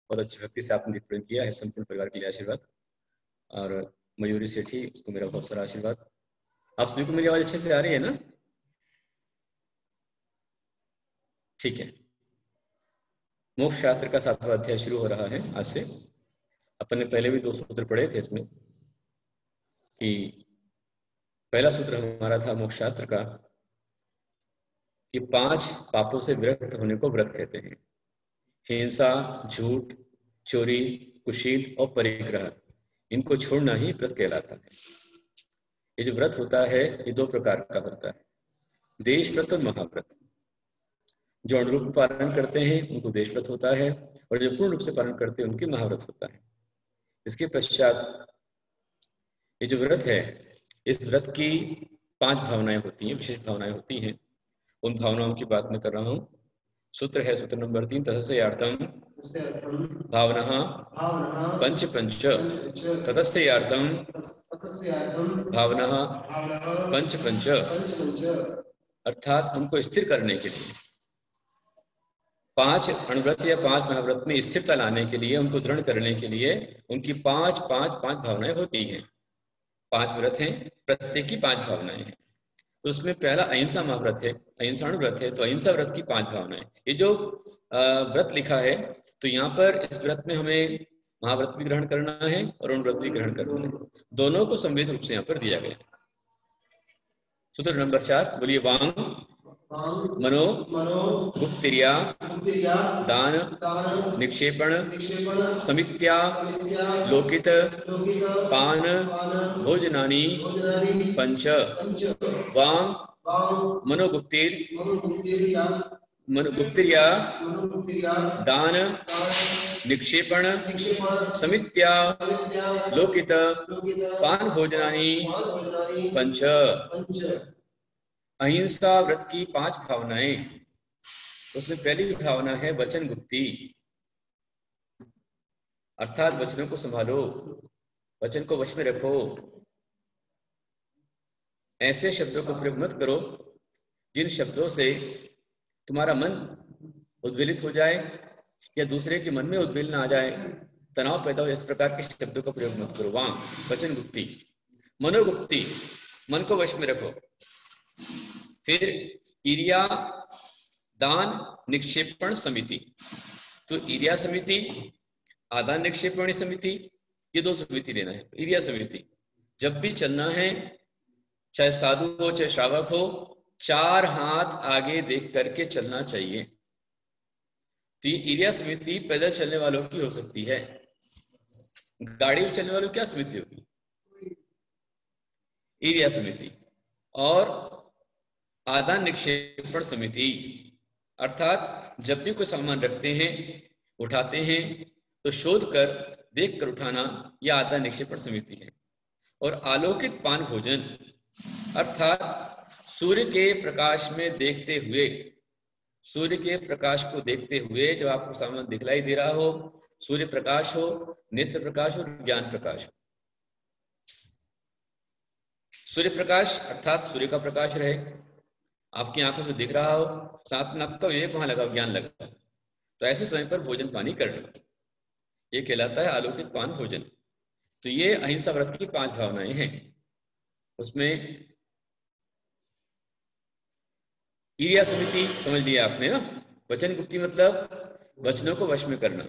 बहुत अच्छी भक्ति से आपने टिप्पणी किया है। संपूर्ण परिवार के लिए आशीर्वाद। और मयूरी सेठी, उसको मेरा बहुत सारा आशीर्वाद। आप सभी को मेरी आवाज अच्छे से आ रही है ना? ठीक है। मोक्ष शास्त्र का 7वां अध्याय शुरू हो रहा है आज से। अपन ने पहले भी 2 सूत्र पढ़े थे इसमें, कि पहला सूत्र हमारा था मोक्ष शास्त्र का कि 5 पापों से विरक्त होने को व्रत कहते हैं। हिंसा, झूठ, चोरी, कुशील और परिग्रह, इनको छोड़ना ही व्रत कहलाता है। ये जो व्रत होता है ये 2 प्रकार का होता है, देश व्रत और महाव्रत। जो अनुरूप पालन करते हैं उनको देश व्रत होता है, और जो पूर्ण रूप से पालन करते हैं उनकी महाव्रत होता है। इसके पश्चात ये जो व्रत है, इस व्रत की 5 भावनाएं होती हैं, विशेष भावनाएं होती हैं। उन भावनाओं की बात मैं कर रहा हूँ। सूत्र है सूत्र नंबर 3, तदस्यार्थम भावनः पंच पंच तदस्यार्थम भावनः पंच पंच, अर्थात उनको स्थिर करने के लिए 5 अणुव्रत या 5 महाव्रत में स्थिरता लाने के लिए, उनको दृढ़ करने के लिए उनकी 5 भावनाएं होती हैं। 5 व्रत हैं, प्रत्येक की 5 भावनाएं हैं। तो उसमें पहला अहिंसा महाव्रत है, अहिंसा व्रत है, तो अहिंसा व्रत की 5 भावनाएं। ये जो व्रत लिखा है, तो यहाँ पर इस व्रत में हमें महाव्रत भी ग्रहण करना है और अनुव्रत भी ग्रहण करना है। दोनों को सम्मिलित रूप से यहाँ पर दिया गया। सूत्र नंबर 4, बोलिए। वांग मनो गुप्तिर्या दान निक्षेपण समित्या लोकित पान भोजनानि पंच। वांग मनोगुप्तिर्या दान निक्षेपण समित्या लोकित पान भोजनानि पंच। अहिंसा व्रत की 5 भावनाएं। उसमें पहली भावना है वचन गुप्ति, अर्थात वचनों को संभालो, वचन को वश में रखो। ऐसे शब्दों को प्रयोग मत करो जिन शब्दों से तुम्हारा मन उद्वेलित हो जाए या दूसरे के मन में उद्वेलना आ जाए, तनाव पैदा हो। इस प्रकार के शब्दों का प्रयोग मत करो। वांग वचन गुप्ति। मनोगुप्ति, मन को वश में रखो। फिर ईर्या दान निक्षेपण समिति। तो ईर्या समिति, आदान निक्षेपण समिति, ये 2 समिति लेना है। ईर्या समिति, जब भी चलना है, चाहे साधु हो चाहे श्रावक हो, 4 हाथ आगे देख करके चलना चाहिए। तो ये ईर्या समिति पैदल चलने वालों की हो सकती है। गाड़ी में चलने वालों की क्या समिति होगी? ईर्या समिति। और आदान निक्षेपण समिति, अर्थात जब भी कोई सामान रखते हैं, उठाते हैं, तो शोध कर देख कर उठाना, यह आदान निक्षेपण समिति है। और आलोकित पान भोजन, अर्थात सूर्य के प्रकाश में देखते हुए, सूर्य के प्रकाश को देखते हुए, जब आपको सामान दिखलाई दे रहा हो, सूर्य प्रकाश हो, नेत्र प्रकाश हो, ज्ञान प्रकाश हो। सूर्य प्रकाश अर्थात सूर्य का प्रकाश रहे, आपकी आंखों से दिख रहा हो, साथ में आपका विवेक वहां लगा, ज्ञान लगा, तो ऐसे समय पर भोजन पानी करना, ये कहलाता है आलोकित पान भोजन। तो ये अहिंसा व्रत की 5 भावनाएं हैं। उसमें ईर्या समिति समझ लिया आपने ना। वचन गुप्ति मतलब वचनों को वश में करना,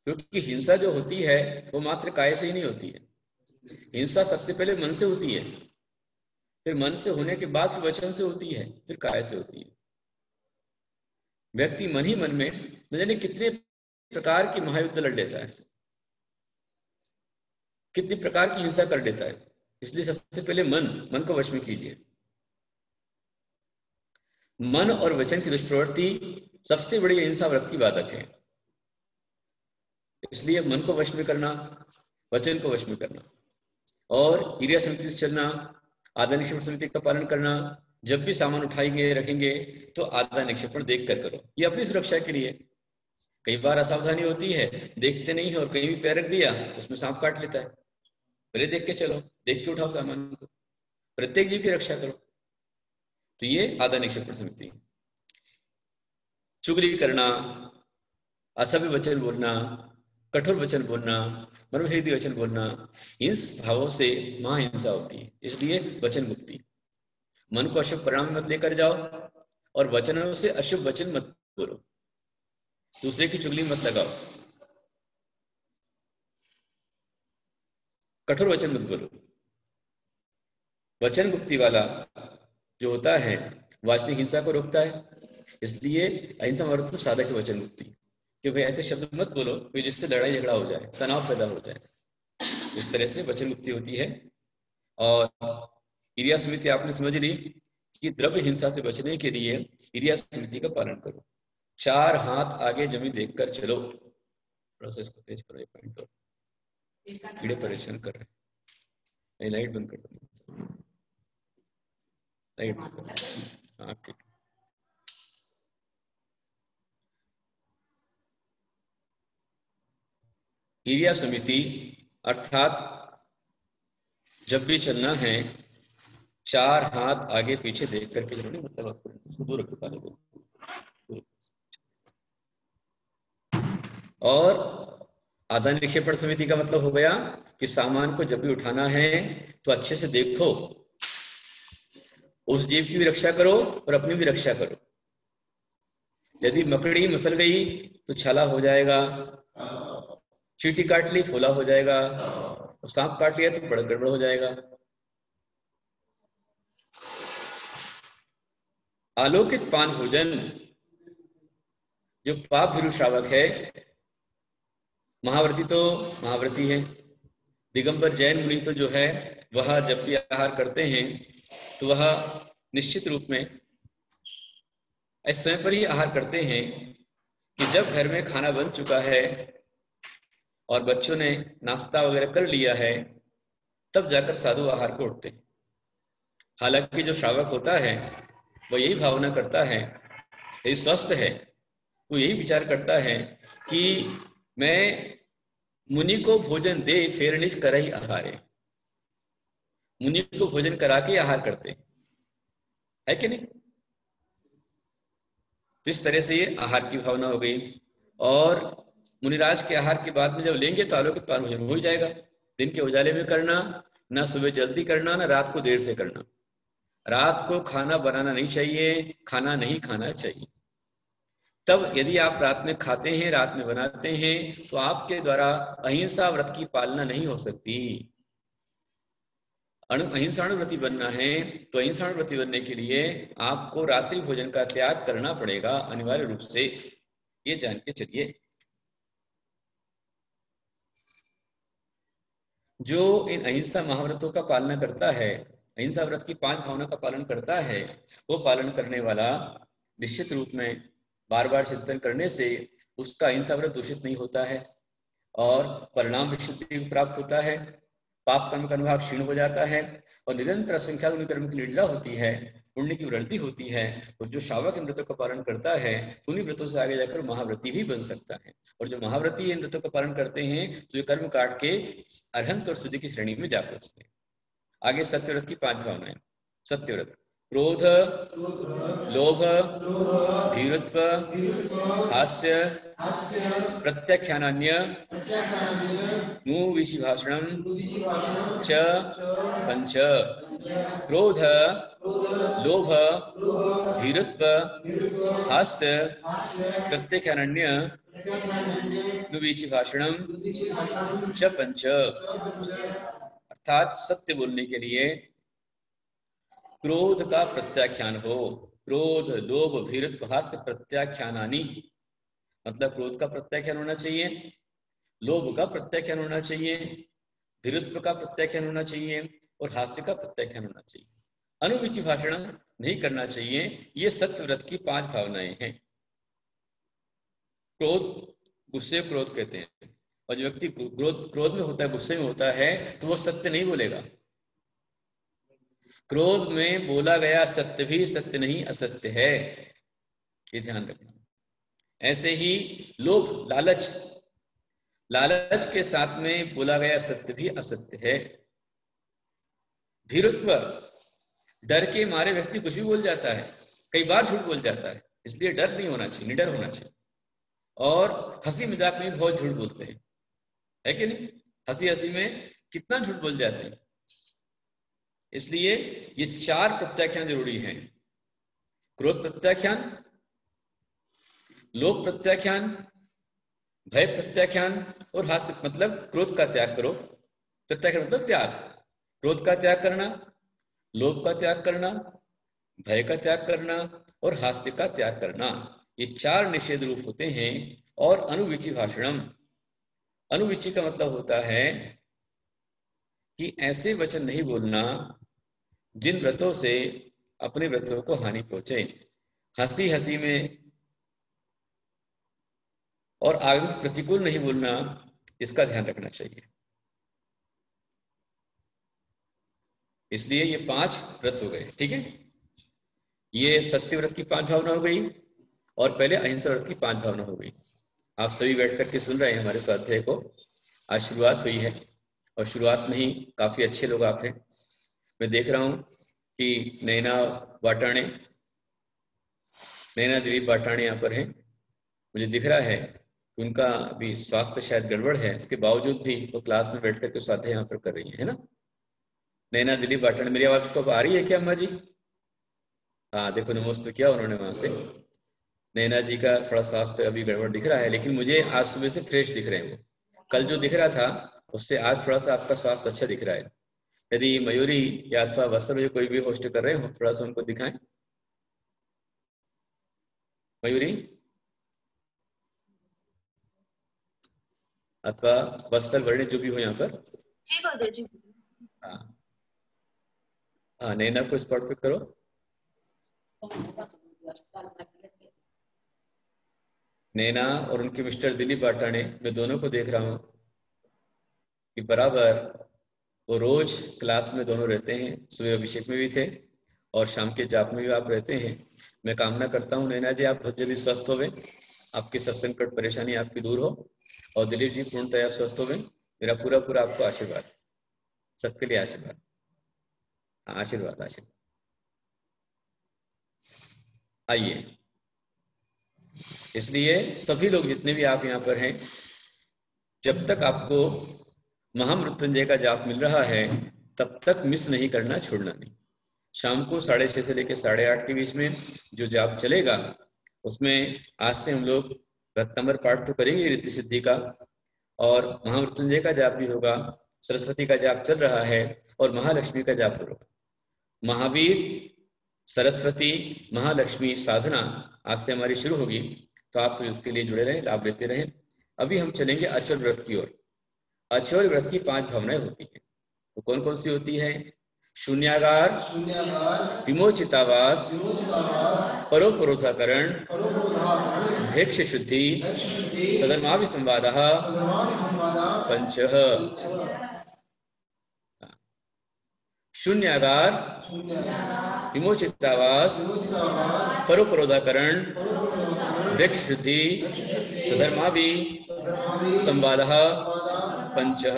क्योंकि हिंसा जो होती है वो मात्र काय से ही नहीं होती है। हिंसा सबसे पहले मन से होती है, फिर मन से होने के बाद फिर वचन से होती है, फिर काय से होती है। व्यक्ति मन ही मन में न जाने कितने प्रकार की महायुद्ध लड़ लेता है, कितनी प्रकार की हिंसा कर लेता है। इसलिए सबसे पहले मन को वश में कीजिए। मन और वचन की दुष्प्रवृत्ति सबसे बड़ी अहिंसा व्रत की बाधक है। इसलिए मन को वश में करना, वचन को वश में करना, और ईर्या समिति से चलना, आदान निक्षेपण समिति का पालन करना। जब भी सामान उठाएंगे रखेंगे तो आदान निक्षेपण देख कर करो, ये अपनी सुरक्षा के लिए। कई बार असावधानी होती है, देखते नहीं है और कहीं भी पैर रख दिया तो उसमें सांप काट लेता है। पहले देख के चलो, देख के उठाओ सामान को, प्रत्येक जीव की रक्षा करो। तो ये आदान निक्षेपण समिति। चुगली करना, असभ्य वचन बोलना, कठोर वचन बोलना, मर्मभेदी वचन बोलना, इन भावों से महाहिंसा होती है। इसलिए वचन मुक्ति, मन को अशुभ परिणाम मत लेकर जाओ और वचनों से अशुभ वचन मत बोलो, दूसरे की चुगली मत लगाओ, कठोर वचन मत बोलो। वचन मुक्ति वाला जो होता है वाचनिक हिंसा को रोकता है। इसलिए अहिंसा महाभारत में साधक है वचन मुक्ति, कि भाई ऐसे शब्द मत बोलो कि जिससे लड़ाई झगड़ा हो जाए, तनाव पैदा हो जाए। इस तरह से वचन मुक्ति होती है। और इरिया समिति आपने समझ ली कि द्रव्य हिंसा से बचने के लिए इरिया समिति का पालन करो। 4 हाथ आगे जमीन देखकर चलो। थोड़ा सा इसको तेज करो, पॉइंट और कीड़े परेशान कर रहे हैं। लाइट बंद कर दो, लाइट बंद कर दो। हाँ ठीक। इरिया समिति अर्थात जब भी चलना है 4 हाथ आगे पीछे देख करके चलो, मतलब उसको दूर रख पाने को। और आदान विक्षेपण समिति का मतलब हो गया कि सामान को जब भी उठाना है तो अच्छे से देखो, उस जीव की भी रक्षा करो और अपनी भी रक्षा करो। यदि मकड़ी मसल गई तो छाला हो जाएगा, चींटी काट ली फोला हो जाएगा, और सांप काट लिया तो बड़ा गड़बड़ हो जाएगा। आलोकित पान भोजन जो पाप भीरु श्रावक है, महाव्रती तो महाव्रती है, दिगंबर जैन मुनि तो जो है वह जब भी आहार करते हैं तो वह निश्चित रूप में इस समय पर ही आहार करते हैं कि जब घर में खाना बन चुका है और बच्चों ने नाश्ता वगैरह कर लिया है, तब जाकर साधु आहार को उठते। हालांकि जो श्रावक होता है वह यही भावना करता है, यही स्वस्थ है, वो यही विचार करता है कि मैं मुनि को भोजन दे फेरनिस करई आहारे। मुनि को भोजन करा के आहार करते है कि नहीं। तो इस तरह से ये आहार की भावना हो गई। और मुनिराज के आहार के बाद में जब लेंगे तो आलोकित पान भोजन हो ही जाएगा। दिन के उजाले में करना, ना सुबह जल्दी करना, ना रात को देर से करना। रात को खाना बनाना नहीं चाहिए, खाना नहीं खाना चाहिए। तब यदि आप रात में खाते हैं, रात में बनाते हैं, तो आपके द्वारा अहिंसा व्रत की पालना नहीं हो सकती। अहिंसाणुव्रती बनना है तो अहिंसाणुव्रती बनने के लिए आपको रात्रि भोजन का त्याग करना पड़ेगा अनिवार्य रूप से, ये जान के चलिए। जो इन अहिंसा महाव्रतों का पालना करता है, अहिंसा व्रत की 5 भावना का पालन करता है, वो पालन करने वाला निश्चित रूप में बार बार चिंतन करने से उसका अहिंसा व्रत दूषित नहीं होता है और परिणाम विशुद्धि प्राप्त होता है। पाप कर्म का अनुभाग क्षीण हो जाता है और निरंतर असंख्या कर्म की निर्जरा होती है, पुण्य की वृद्धि होती है। और जो श्रावक इन व्रतों का पालन करता है तो उन्हीं व्रतों से आगे जाकर महाव्रती भी बन सकता है। और जो महाव्रती इन व्रतों का पालन करते हैं तो ये कर्म काट के अरहंत और सिद्धि की श्रेणी में जा पहुंचते हैं। आगे सत्यव्रत की 5 भावनाएं। सत्यव्रत क्रोध, लोभ, धीरत्व, हास्य, प्रत्याख्यानान्य, नुविशिभाषणं च पंच। क्रोध, लोभ, धीरत्व, हास्य, प्रत्याख्यानान्य, नुविशिभाषणं च पंच। अर्थात सत्य बोलने के लिए क्रोध का प्रत्याख्यान हो। क्रोध, लोभ, भीरत्व, हास्य प्रत्याख्यानानि, मतलब क्रोध का प्रत्याख्यान होना चाहिए, लोभ का प्रत्याख्यान होना चाहिए, धीरत्व का प्रत्याख्यान होना चाहिए और हास्य का प्रत्याख्यान होना चाहिए। अनुविचि भाषण नहीं करना चाहिए। ये सत्यव्रत की 5 भावनाएं हैं। क्रोध, गुस्से क्रोध कहते हैं, और जो व्यक्ति क्रोध में होता है, गुस्से में होता है, तो वो सत्य नहीं बोलेगा। क्रोध में बोला गया सत्य भी सत्य नहीं, असत्य है, ये ध्यान रखना। ऐसे ही लोभ, लालच, लालच के साथ में बोला गया सत्य भी असत्य है। धीरत्व, डर के मारे व्यक्ति कुछ भी बोल जाता है, कई बार झूठ बोल जाता है, इसलिए डर नहीं होना चाहिए, निडर होना चाहिए। और हंसी मजाक में बहुत झूठ बोलते हैं, है कि नहीं? हंसी हंसी में कितना झूठ बोल जाते हैं। इसलिए ये 4 प्रत्याख्यान जरूरी हैं। क्रोध प्रत्याख्यान, लोभ प्रत्याख्यान, भय प्रत्याख्यान और हास्य, मतलब क्रोध का त्याग करो। प्रत्याख्यान मतलब त्याग, क्रोध का त्याग करना, लोभ का त्याग करना, भय का त्याग करना और हास्य का त्याग करना। ये 4 निषेध रूप होते हैं। और अनुविचि भाषणम, अनुविचि का मतलब होता है कि ऐसे वचन नहीं बोलना जिन व्रतों से अपने व्रतों को हानि पहुंचे। हंसी हंसी में और आगे प्रतिकूल नहीं बोलना, इसका ध्यान रखना चाहिए। इसलिए ये 5 व्रत हो गए, ठीक है। ये सत्य व्रत की 5 भावना हो गई और पहले अहिंसा व्रत की 5 भावना हो गई। आप सभी बैठ करके सुन रहे हैं हमारे स्वाध्याय को। आज शुरुआत हुई है और शुरुआत में ही काफी अच्छे लोग आप हैं। मैं देख रहा हूं कि नैना वाटाणे, नैना दिलीप वाटाणे यहाँ पर है। मुझे दिख रहा है कि उनका अभी स्वास्थ्य शायद गड़बड़ है, इसके बावजूद भी वो क्लास में बैठ करके स्वाध्याय यहाँ पर कर रही है ना। नैना दिलीप वाटाणे, मेरी आवाज को आ रही है क्या अम्मा जी? हाँ देखो, नमस्ते किया उन्होंने वहां से। नैना जी का थोड़ा स्वास्थ्य अभी गड़बड़ दिख रहा है, लेकिन मुझे आज सुबह से फ्रेश दिख रहे हैं वो। कल जो दिख रहा था उससे आज थोड़ा सा आपका स्वास्थ्य अच्छा दिख रहा है। यदि मयूरी या अथवा वत्सल कोई भी होस्ट कर रहे हो, थोड़ा सा उनको दिखाएं। मयूरी अथवा वत्सल वर्णी जो भी हो यहाँ पर। ठीक हो जी। हाँ हाँ, नैना को स्पॉट पिक करो। नैना और उनके मिस्टर दिलीप वाटाणे, मैं दोनों को देख रहा हूँ कि बराबर वो रोज क्लास में दोनों रहते हैं। सुबह अभिषेक में भी थे और शाम के जाप में भी आप रहते हैं। मैं कामना करता हूँ नैना जी आप बहुत जल्दी स्वस्थ होवे, आपकी सब संकट परेशानी आपकी दूर हो और दिलीप जी पूर्णतया स्वस्थ होवे। मेरा पूरा पूरा आपको आशीर्वाद, सबके लिए आशीर्वाद, आशीर्वाद आशीर्वाद। आइए, इसलिए सभी लोग जितने भी आप यहाँ पर हैं, जब तक आपको महामृत्युंजय का जाप मिल रहा है तब तक मिस नहीं करना, छोड़ना नहीं। शाम को 6:30 से लेकर 8:30 के बीच में जो जाप चलेगा उसमें आज से हम लोग रत्नांबर पाठ तो करेंगे रिद्धि सिद्धि का, और महामृत्युंजय का जाप भी होगा, सरस्वती का जाप चल रहा है और महालक्ष्मी का जाप होगा। महावीर, सरस्वती, महालक्ष्मी साधना आज से हमारी शुरू होगी, तो आप सभी उसके लिए जुड़े रहें, लाभ लेते रहें। अभी हम चलेंगे अचल व्रत की ओर। अचल व्रत की 5 भावनाएं होती हैं, तो कौन कौन सी होती है? शून्यागार, विमोचितावास, परोपरोधाकरण, भेक्ष शुद्धि, सधर्माभिसंवादः, पंचः। शून्यागार, विमोचितावास, परोपरोधाकरण, भेक्ष शुद्धि, सधर्माभिसंवादः, पंचः।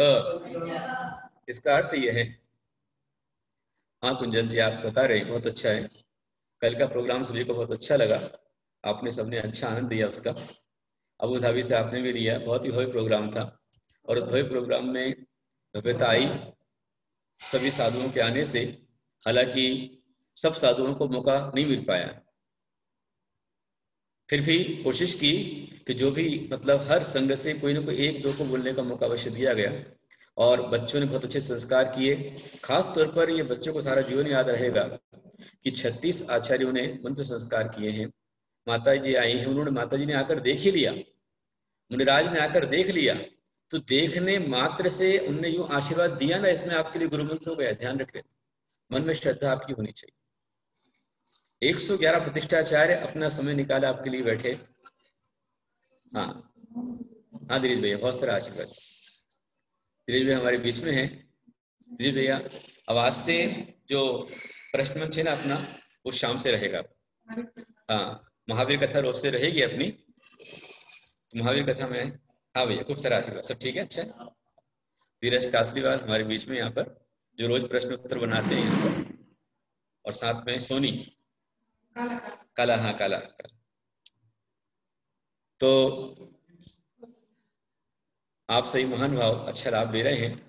इसका अर्थ यह है, हाँ कुंजन जी आप बता रहे हैं, बहुत अच्छा है। कल का प्रोग्राम सभी को बहुत अच्छा लगा, आपने सबने अच्छा आनंद दिया उसका। अबू धाबी से आपने भी लिया, बहुत ही भव्य प्रोग्राम था और उस भव्य प्रोग्राम में भव्यता आई सभी साधुओं के आने से। हालांकि सब साधुओं को मौका नहीं मिल पाया, फिर भी कोशिश की कि जो भी मतलब हर संघ से कोई ना कोई 1-2 को बोलने का मौका अवश्य दिया गया और बच्चों ने बहुत अच्छे संस्कार किए। खास तौर पर ये बच्चों को सारा जीवन याद रहेगा कि 36 आचार्यों ने मंत्र संस्कार किए हैं। माता जी आई हैं, उन्होंने माता जी ने आकर देख ही लिया, मुनिराज ने आकर देख लिया, तो देखने मात्र से उनने यूं आशीर्वाद दिया ना, इसमें आपके लिए गुरु मंत्र हो गया। ध्यान रखें, मन में श्रद्धा आपकी होनी चाहिए। 111 प्रतिष्ठाचार्य अपना समय निकाला आपके लिए बैठे। हाँ हाँ दिलीप भैया, बहुत सारा आशीर्वाद। दिलीप भैया हमारे बीच में है। दिलीप भैया, आवाज से जो प्रश्न मंच है ना अपना, वो शाम से रहेगा। हाँ, महावीर कथा रोज से रहेगी अपनी, तो महावीर कथा में। हाँ भैया, खूब सारा आशीर्वाद, सब ठीक है। अच्छा, धीरज कासलीवाल हमारे बीच में यहाँ पर, जो रोज प्रश्न उत्तर बनाते हैं यहाँ पर, और साथ में सोनी काला, हाँ काला, तो आप सही महान भाव अच्छा लाभ ले रहे हैं,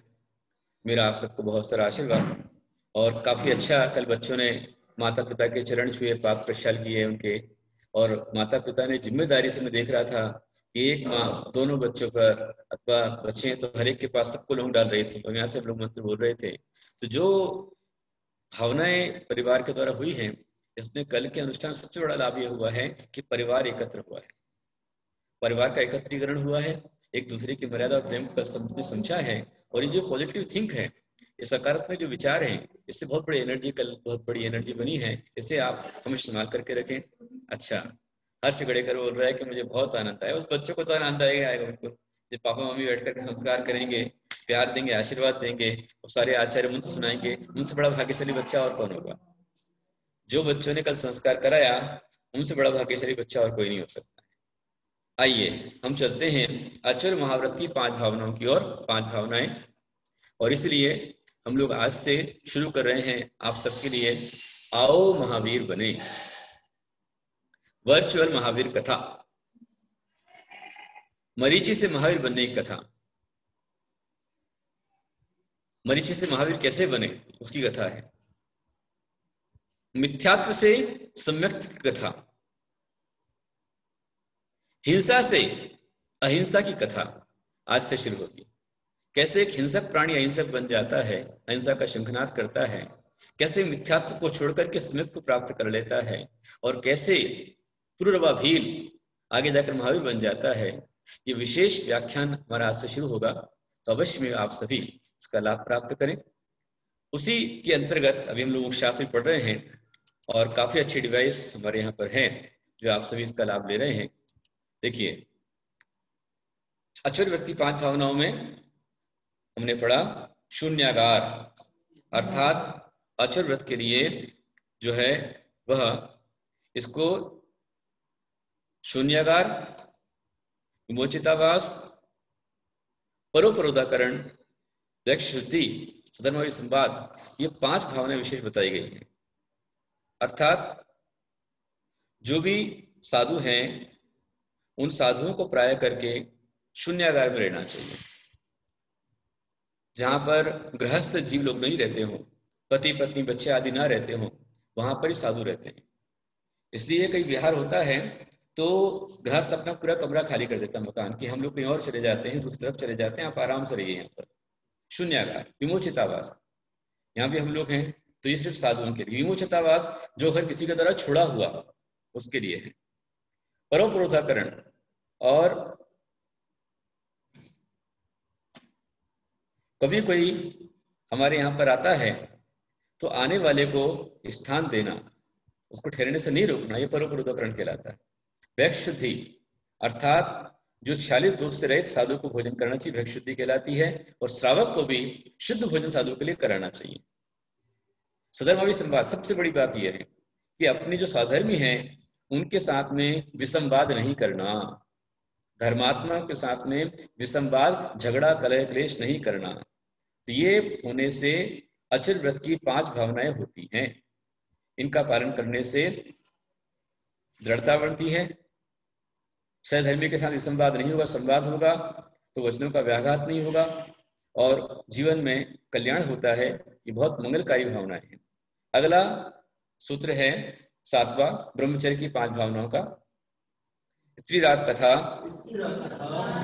मेरा आप सबको बहुत सारा आशीर्वाद। और काफी अच्छा कल बच्चों ने माता पिता के चरण छुए, पाक प्रक्षाल किए उनके, और माता पिता ने जिम्मेदारी से, मैं देख रहा था कि एक माँ दोनों बच्चों पर, अथवा बच्चे हैं तो हर एक के पास सबको लोग डाल रही थी, और यहाँ से हम लोग मंत्र बोल रहे थे। तो जो भावनाएं परिवार के द्वारा हुई हैं, इसमें कल के अनुष्ठान सबसे बड़ा लाभ ये हुआ है कि परिवार एकत्र हुआ है, परिवार का एकत्रीकरण हुआ है, एक दूसरे की मर्यादा और प्रेम का समझा है। और ये जो पॉजिटिव थिंक है, ये सकारात्मक जो विचार हैं, इससे बहुत बड़ी एनर्जी, कल बहुत बड़ी एनर्जी बनी है। इसे आप हम इस्तेमाल करके रखें। अच्छा, हर्ष गड़ेकर बोल रहा है कि मुझे बहुत आनंद आया। उस बच्चों को तो आनंद आएगा बिल्कुल, जब पापा मम्मी बैठ करके संस्कार करेंगे, प्यार देंगे, आशीर्वाद देंगे, और सारे आचार्य मंत्र सुनाएंगे। उनसे बड़ा भाग्यशाली बच्चा और कौन होगा? जो बच्चों ने कल संस्कार कराया, उनसे बड़ा भाग्यशाली बच्चा और कोई नहीं हो सकता। आइए हम चलते हैं आचार्य महाव्रत की 5 भावनाओं की ओर। 5 भावनाएं, और इसलिए हम लोग आज से शुरू कर रहे हैं आप सबके लिए आओ महावीर बने, वर्चुअल महावीर कथा। मरीचि से महावीर बनने की कथा। मरीचि से महावीर कैसे बने उसकी कथा है। मिथ्यात्व से सम्यक की कथा। हिंसा से अहिंसा की कथा आज से शुरू होगी। कैसे एक हिंसक प्राणी अहिंसक बन जाता है, अहिंसा का शंखनाद करता है, कैसे मिथ्यात्व को छोड़कर के सम्यक को प्राप्त कर लेता है, और कैसे पुरुरवा भील आगे जाकर महावीर बन जाता है। ये विशेष व्याख्यान हमारा आज से शुरू होगा, तो अवश्य में आप सभी इसका लाभ प्राप्त करें। उसी के अंतर्गत अभी हम लोग शास्त्र पढ़ रहे हैं, और काफी अच्छी डिवाइस हमारे यहाँ पर है जो आप सभी इसका लाभ ले रहे हैं। देखिए, आचार्य व्रत की 5 भावनाओं में हमने पढ़ा शून्यागार, अर्थात आचार्य व्रत के लिए जो है वह, इसको शून्यागार, विमोचितावास, परोपरोधाकरण, दक्ष शुद्धि, सधर्मावी संवाद, ये 5 भावनाएं विशेष बताई गई हैं। अर्थात जो भी साधु हैं, उन साधुओं को प्राय करके शून्यागार में रहना चाहिए, जहां पर गृहस्थ जीव लोग नहीं रहते हों, पति पत्नी बच्चे आदि ना रहते हों, वहां पर ही साधु रहते हैं। इसलिए कई विहार होता है तो गृहस्थ अपना पूरा कमरा खाली कर देता मकान, कि हम लोग कहीं और चले जाते हैं, दूसरी तरफ चले जाते हैं, आप आराम से रहिए यहाँ पर। शून्यागार, विमोचितावास, यहाँ भी हम लोग हैं तो ये सिर्फ साधुओं के लिए। विमोचितावास जो घर किसी के द्वारा छोड़ा हुआ उसके लिए है। परोपरोधाकरण, और कभी कोई हमारे यहाँ पर आता है तो आने वाले को स्थान देना, उसको ठहरने से नहीं रोकना, ये परोपरोधाकरण कहलाता है। भैक्ष शुद्धि, अर्थात जो 46 दोष से रहित साधु को भोजन करना चाहिए, भैक्ष शुद्धि कहलाती है। और श्रावक को भी शुद्ध भोजन साधु के लिए कराना चाहिए। सधर्मावी संवाद, सबसे बड़ी बात यह है कि अपने जो साधर्मी हैं उनके साथ में विसंवाद नहीं करना, धर्मात्माओं के साथ में विसंवाद, झगड़ा, कलह, क्लेश नहीं करना। तो ये होने से आचार्य व्रत की 5 भावनाएं होती हैं। इनका पालन करने से दृढ़ता बढ़ती है, सहधर्मी के साथ विसंवाद नहीं होगा, संवाद होगा तो वचनों का व्याघात नहीं होगा, और जीवन में कल्याण होता है। ये बहुत मंगलकारी भावनाएं हैं। अगला सूत्र है 7वां, ब्रह्मचर्य की 5 भावनाओं का। स्त्री राग कथा,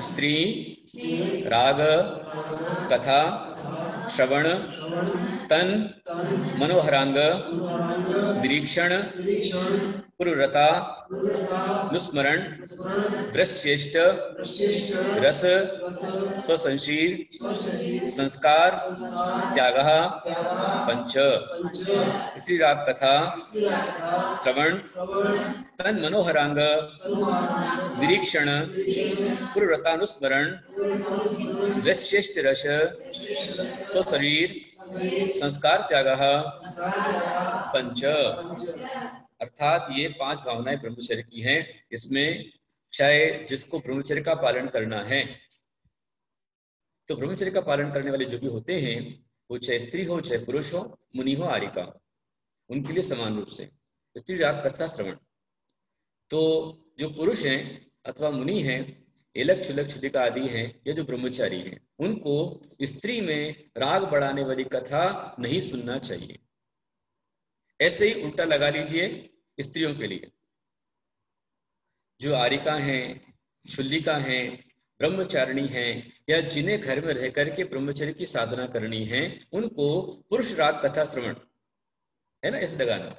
स्त्री राग कथा श्रवण तन मनोहरांग निरीक्षण पुरुरता नुस्मरण दृश्येष्ट रस स्वसंशील संस्कार त्यागः पंच। स्त्री राग कथा श्रवण तन मनोहरांग निरीक्षण पुरुरतानुस्मरण दृश्येष्ट रस स्वशरीर संस्कार त्यागः पंच। अर्थात ये 5 भावनाएं ब्रह्मचर्य की हैं। इसमें चाहे जिसको ब्रह्मचर्य का पालन करना है, तो ब्रह्मचर्य का पालन करने वाले जो भी होते हैं, वो चाहे स्त्री हो, चाहे पुरुष हो, मुनि हो, आर्यिका, उनके लिए समान रूप से। स्त्री राग कथा श्रवण, तो जो पुरुष हैं अथवा मुनि हैं, एलक छुलक छुलिका आदि हैं, या जो ब्रह्मचारी हैं, उनको स्त्री में राग बढ़ाने वाली कथा नहीं सुनना चाहिए। ऐसे ही उल्टा लगा लीजिए स्त्रियों के लिए, जो आरिका हैं, छुल्लिका हैं, ब्रह्मचारिणी हैं, या जिन्हें घर में रह करके ब्रह्मचर्य की साधना करनी है, उनको पुरुष राग कथा श्रवण, है ना, ऐसे लगाना,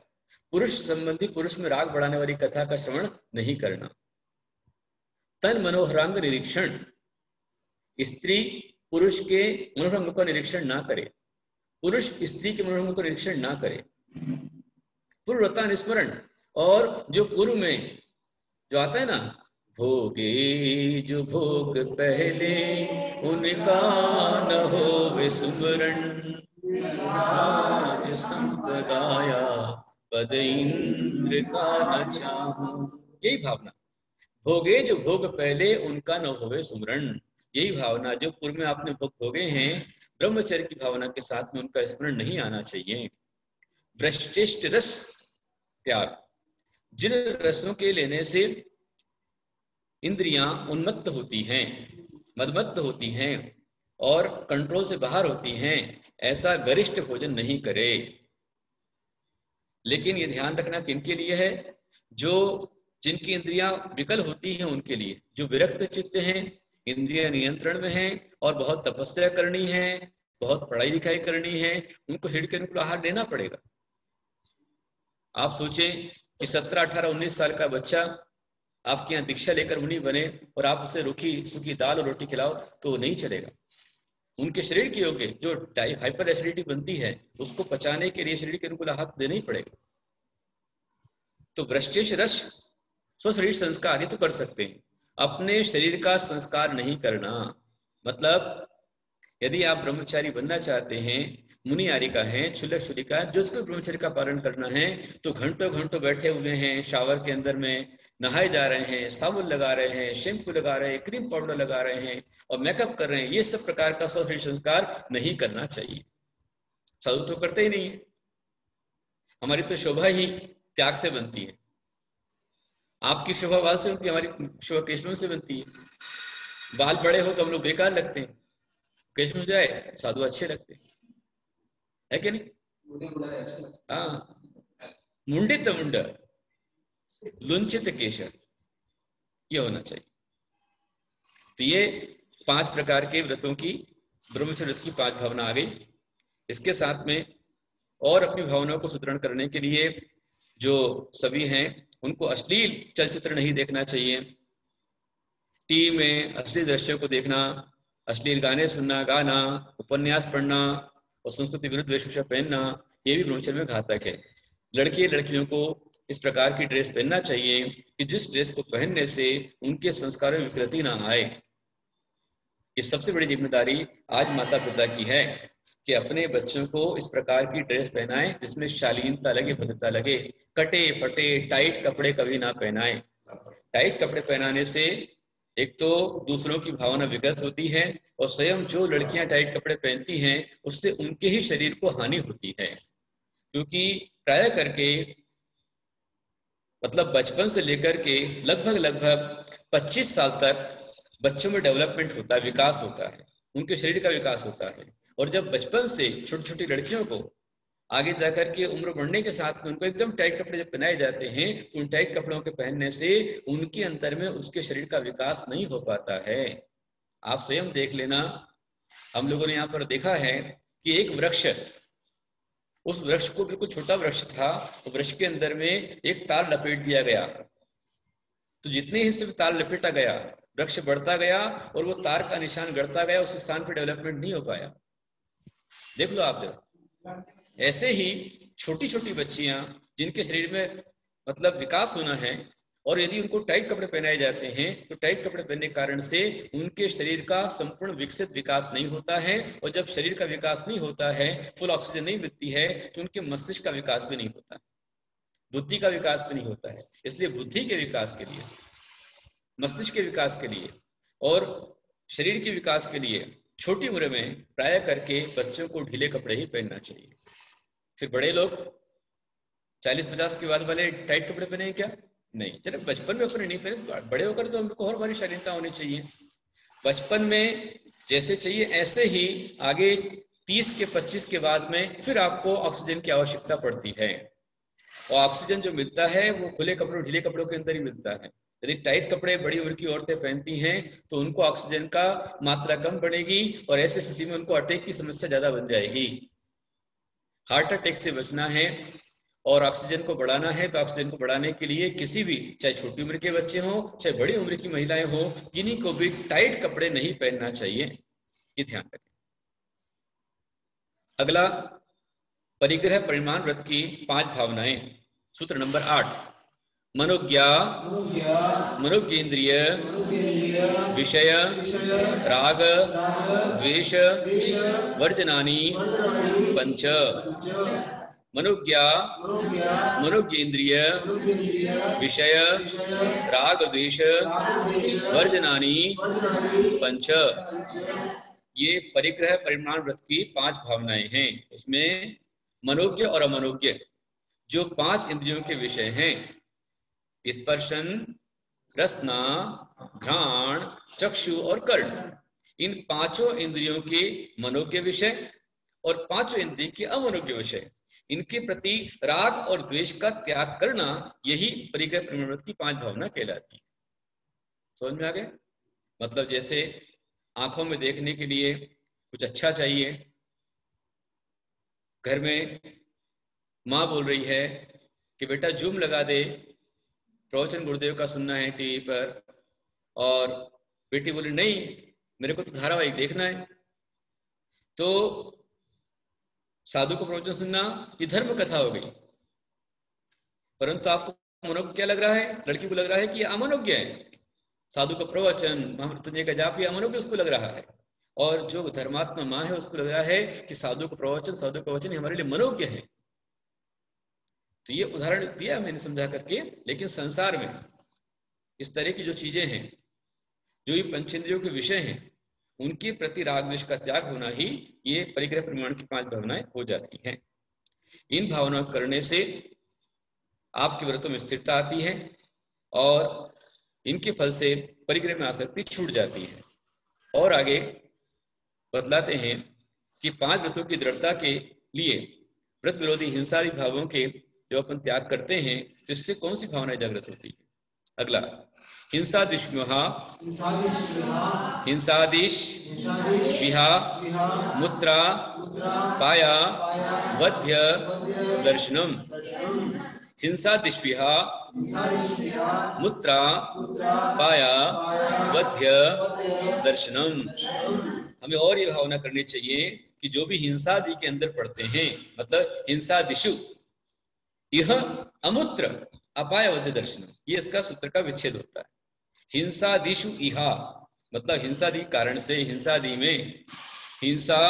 पुरुष संबंधी, पुरुष में राग बढ़ाने वाली कथा का श्रवण नहीं करना। तन मनोहरांग निरीक्षण, स्त्री पुरुष के मनोहरांग का निरीक्षण ना करे, पुरुष स्त्री के मनोहरांग का निरीक्षण ना करे। पूर्वता निस्मरण, और जो पूर्व में जो आता है ना, भोगे जो भोग पहले उनका न हो विस्मरण, राज संपदाया पद इंद्र का न चाहूं, यही भावना। भोगे जो भोग पहले उनका न होवे सुमरण, यही भावना, जो पूर्व में आपने भोग भोगे हैं, ब्रह्मचर्य की भावना के साथ में उनका स्मरण नहीं आना चाहिए। भ्रष्टिष्ट रस त्याग, जिन रसों के लेने से इंद्रियां उन्मत्त होती हैं, मदमत्त होती हैं और कंट्रोल से बाहर होती हैं, ऐसा गरिष्ठ भोजन नहीं करे। लेकिन ये ध्यान रखना किनके लिए है? जो जिनकी इंद्रियां विकल होती हैं उनके लिए, जो विरक्त चित्त हैं, इंद्रिय नियंत्रण में हैं और बहुत तपस्या करनी है, बहुत पढ़ाई लिखाई करनी है, उनको शरीर के अनुकूल आहार लेना पड़ेगा। आप सोचें कि 17, 18, 19 साल का बच्चा आपके यहाँ दीक्षा लेकर मुनि बने और आप उसे रूखी सूखी दाल और रोटी खिलाओ तो नहीं चलेगा। उनके शरीर के योग्य जो हाइपर एसिडिटी बनती है उसको पचाने के लिए शरीर के अनुकूल आहार देना ही पड़ेगा। तो भ्रष्टेश रस स्व शरीर संस्कार ये तो कर सकते हैं, अपने शरीर का संस्कार नहीं करना। मतलब यदि आप ब्रह्मचारी बनना चाहते हैं, मुनि आरिका हैं, छुलक छुलिका, जो उसको ब्रह्मचर्य का पालन करना है, तो घंटों घंटों बैठे हुए हैं शावर के अंदर में, नहाए जा रहे हैं, साबुन लगा रहे हैं, शैम्पू लगा रहे हैं, क्रीम पाउडर लगा रहे हैं और मेकअप कर रहे हैं, ये सब प्रकार का स्व शरीर संस्कार नहीं करना चाहिए। साधु तो करते ही नहीं है। हमारी तो शोभा ही त्याग से बनती है। आपकी शोभा बाल से बनती है, हमारी शोभा केशवन से बनती है। बाल बड़े हो तो हम लोग बेकार लगते हैं, केश में जाए साधु अच्छे लगते है कि नहीं? हाँ, मुंडित मुंड लुंचित केश, ये होना चाहिए। तो ये 5 प्रकार के व्रतों की, ब्रह्मचर्य की 5 भावना आ गई। इसके साथ में और अपनी भावनाओं को सुदृढ़ करने के लिए जो सभी हैं उनको अश्लील चलचित्र नहीं देखना चाहिए। टीवी में अश्लील दृश्यों को देखना, अश्लील गाने सुनना, गाना, उपन्यास पढ़ना और संस्कृति विरुद्ध वेशभूषा पहनना, ये भी ब्रह्मचर्य में घातक है। लड़के लड़कियों को इस प्रकार की ड्रेस पहनना चाहिए कि जिस ड्रेस को पहनने से उनके संस्कारों में विकृति ना आए। ये सबसे बड़ी जिम्मेदारी आज माता पिता की है कि अपने बच्चों को इस प्रकार की ड्रेस पहनाएं जिसमें शालीनता लगे, भद्रता लगे। कटे फटे टाइट कपड़े कभी ना पहनाएं। टाइट कपड़े पहनाने से एक तो दूसरों की भावना विगत होती है और स्वयं जो लड़कियां टाइट कपड़े पहनती हैं उससे उनके ही शरीर को हानि होती है। क्योंकि प्राय करके मतलब बचपन से लेकर के लगभग 25 साल तक बच्चों में डेवलपमेंट होता है, विकास होता है, उनके शरीर का विकास होता है। और जब बचपन से छोटी छोटी लड़कियों को आगे जाकर के उम्र बढ़ने के साथ में उनको एकदम टाइट कपड़े जब पहनाए जाते हैं तो उन टाइट कपड़ों के पहनने से उनके अंदर में उसके शरीर का विकास नहीं हो पाता है। आप स्वयं देख लेना, हम लोगों ने यहाँ पर देखा है कि एक वृक्ष, उस वृक्ष को बिल्कुल छोटा वृक्ष था, तो वृक्ष के अंदर में एक तार लपेट दिया गया, तो जितने हिस्से में तार लपेटा गया वृक्ष बढ़ता गया और वो तार का निशान गड़ता गया, उस स्थान पर डेवलपमेंट नहीं हो पाया। देख लो आप देखो। ऐसे ही छोटी छोटी बच्चियां जिनके शरीर में मतलब विकास होना है और यदि उनको टाइट कपड़े पहनाए जाते हैं तो टाइट कपड़े पहनने के कारण से उनके शरीर का संपूर्ण विकसित विकास नहीं होता है और जब शरीर का विकास नहीं होता है, फुल ऑक्सीजन नहीं मिलती है, तो उनके मस्तिष्क का विकास भी नहीं होता, बुद्धि का विकास भी नहीं होता है। इसलिए बुद्धि के विकास के लिए, मस्तिष्क के विकास के लिए और शरीर के विकास के लिए छोटी उम्र में प्राय करके बच्चों को ढीले कपड़े ही पहनना चाहिए। फिर बड़े लोग 40-50 के बाद वाले टाइट कपड़े पहने क्या? नहीं, चलो बचपन में अपने नहीं पहने, बड़े होकर तो हमको और बड़ी शालीनता होनी चाहिए। बचपन में जैसे चाहिए ऐसे ही आगे 30 के 25 के बाद में फिर आपको ऑक्सीजन की आवश्यकता पड़ती है। और ऑक्सीजन जो मिलता है वो खुले कपड़ों, ढीले कपड़ों के अंदर ही मिलता है। यदि टाइट कपड़े बड़ी उम्र की औरतें पहनती हैं तो उनको ऑक्सीजन का मात्रा कम बढ़ेगी और ऐसी स्थिति में उनको अटैक की समस्या ज्यादा बन जाएगी। हार्ट अटैक से बचना है और ऑक्सीजन को बढ़ाना है तो ऑक्सीजन को बढ़ाने के लिए किसी भी, चाहे छोटी उम्र के बच्चे हों चाहे बड़ी उम्र की महिलाएं हों, किन्हीं को भी टाइट कपड़े नहीं पहनना चाहिए, ये ध्यान रखें। अगला, परिग्रह परिमाण व्रत की 5 भावनाएं। सूत्र नंबर 8, मनोज्ञा मनोज्ञेन्द्रिय विषय राग द्वेष वर्जनानि पंच। मनोज्ञा मनोज्ञेन्द्रिय विषय राग द्वेष वर्जनानि पंच, ये परिग्रह परिमाण व्रत की 5 भावनाएं हैं। इसमें मनोज्ञ और अमनोज्ञ जो 5 इंद्रियों के विषय हैं, स्पर्शन, रसना, घ्राण, चक्षु और कर्ण, इन 5 इंद्रियों के मनोज्ञ विषय और 5 इंद्रियों के अमनोज्ञ विषय, इनके प्रति राग और द्वेष का त्याग करना, यही परिग्रह परिमाण व्रत की 5 भावना कहलाती है। समझ में आ गया? मतलब जैसे आंखों में देखने के लिए कुछ अच्छा चाहिए, घर में माँ बोल रही है कि बेटा जूम लगा दे, प्रवचन गुरुदेव का सुनना है टीवी पर, और बेटी बोली नहीं मेरे को तो धारावाहिक देखना है। तो साधु को प्रवचन सुनना ये धर्म कथा हो गई, परंतु आपको मनोज्ञ क्या लग रहा है, लड़की को लग रहा है कि अमनोज्ञ है। साधु का प्रवचन, महामृत्युंजय का जाप, ये अमनोज्ञ उसको लग रहा है, और जो धर्मात्मा माँ है उसको लग रहा है कि साधु का प्रवचन, साधु का वचन हमारे लिए मनोज्ञ है। तो ये उदाहरण दिया मैंने समझा करके। लेकिन संसार में इस तरह की जो चीजें हैं, जो ये पंचेंद्रियों के विषय हैं, उनके प्रति राग द्वेष का त्याग होना ही ये परिग्रह परिमाण की 5 भावनाएं हो जाती हैं। इन भावनाओं करने से आपके व्रतों में स्थिरता आती है और इनके फल से परिग्रह में आसक्ति छूट जाती है। और आगे बतलाते हैं कि 5 व्रतों की दृढ़ता के लिए व्रत विरोधी हिंसादी भावों के जो अपन त्याग करते हैं तो इससे कौन सी भावनाएं जागृत होती है? अगला, हिंसादिष्म्यहा हिंसादिश विहा मुत्रा पाया वध्य दर्शनम। हिंसादिष्विहा मुत्रा पाया वध्य दर्शनम। हमें और ये भावना करनी चाहिए कि जो भी हिंसादि के अंदर पड़ते हैं, मतलब हिंसादिशु यह अमुत्र अपाय वध्य दर्शन, ये इसका सूत्र का विच्छेद होता है। हिंसादिशु इहा मतलब हिंसादि कारण से, हिंसादि में हिंसा,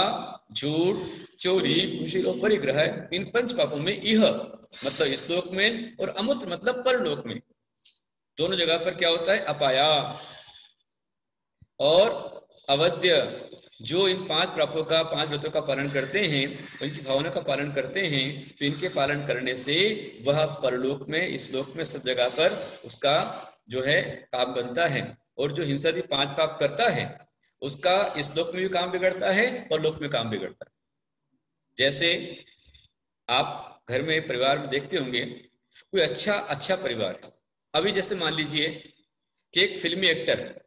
झूठ, चोरी, कुशील और परिग्रह, इन 5 पापों में इह मतलब इस लोक में और अमुत्र मतलब परलोक में, दोनों जगह पर क्या होता है? अपाया। और अवध्य, जो इन 5 पापों का, 5 व्रतों का पालन करते हैं, उनकी भावना का पालन करते हैं, तो इनके पालन करने से वह परलोक में, इस लोक में, सब जगह पर उसका जो है काम बनता है। और जो हिंसादी 5 पाप करता है उसका इस लोक में भी काम बिगड़ता है और लोक में काम बिगड़ता है। जैसे आप घर में परिवार में देखते होंगे, कोई अच्छा परिवार है, अभी जैसे मान लीजिए कि एक फिल्मी एक्टर,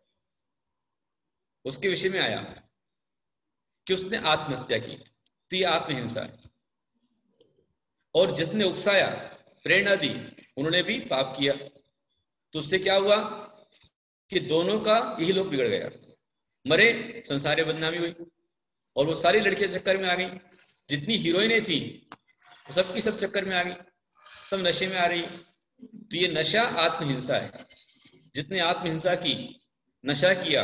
उसके विषय में आया कि उसने आत्महत्या की, तो ये आत्महिंसा है। और जिसने उकसाया, प्रेरणा दी, उन्होंने भी पाप किया, तो उससे क्या हुआ कि दोनों का यही लोक बिगड़ गया। मरे, संसारी बदनामी हुई, और वो सारी लड़कियां चक्कर में आ गई, जितनी हीरोइनें थी वो सबकी सब चक्कर में आ गई, सब नशे में आ रही। तो ये नशा आत्महिंसा है। जितने आत्महिंसा की, नशा किया,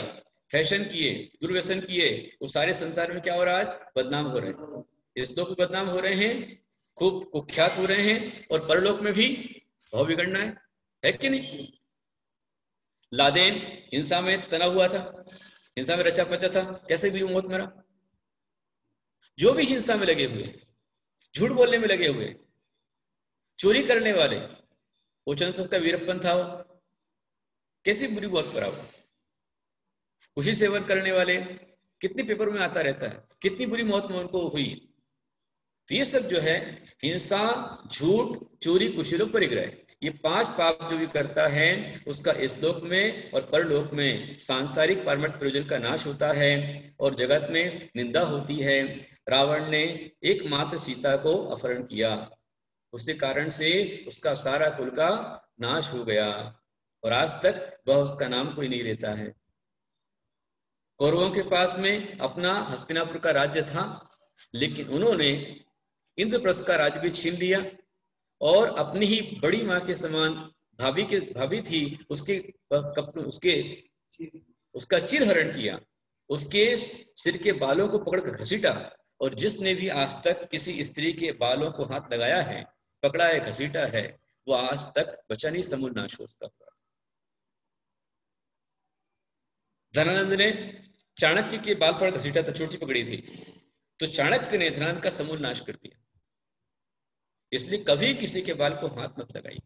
फैशन किए, दुर्व्यसन किए, वो सारे संसार में क्या हो रहा है? बदनाम हो रहे हैं। इस लोक में बदनाम हो रहे हैं, खूब कुख्यात हो रहे हैं, और परलोक में भी भाव बिगड़ना है कि नहीं? लादेन हिंसा में तना हुआ था, हिंसा में रचा पचा था, कैसे भी मौत मरा। जो भी हिंसा में लगे हुए, झूठ बोलने में लगे हुए, चोरी करने वाले, ओचन का वीरप्पन था वो, कैसी बुरी मौत पर आओ। खुशी सेवन करने वाले कितने पेपर में आता रहता है, कितनी बुरी मौत में उनको हुई। तो ये सब जो है हिंसा, झूठ, चोरी, कुशीलोक, परिग्रह, ये 5 पाप जो भी करता है उसका इस लोक में और परलोक में सांसारिक पारमार्थिक प्रयोजन का नाश होता है और जगत में निंदा होती है। रावण ने एकमात्र सीता को अपहरण किया, उसके कारण से उसका सारा कुल का नाश हो गया और आज तक वह उसका नाम कोई नहीं लेता है। कौरवों के पास में अपना हस्तिनापुर का राज्य था, लेकिन उन्होंने इंद्रप्रस्थ का राज्य भी छीन लिया और अपनी ही बड़ी मां के समान भाभी थी उसका चिरहरण किया, उसके सिर के बालों को पकड़कर घसीटा और जिसने भी आज तक किसी स्त्री के बालों को हाथ लगाया है, पकड़ा है, घसीटा है, वो आज तक बचा नहीं, समूल नाश हो उसका। धनानंद ने चाणक्य के बाल पर घसीटा था, चोटी पकड़ी थी, तो चाणक्य ने धनानंद का समूल नाश कर दिया। इसलिए कभी किसी के बाल को हाथ मत लगाइए।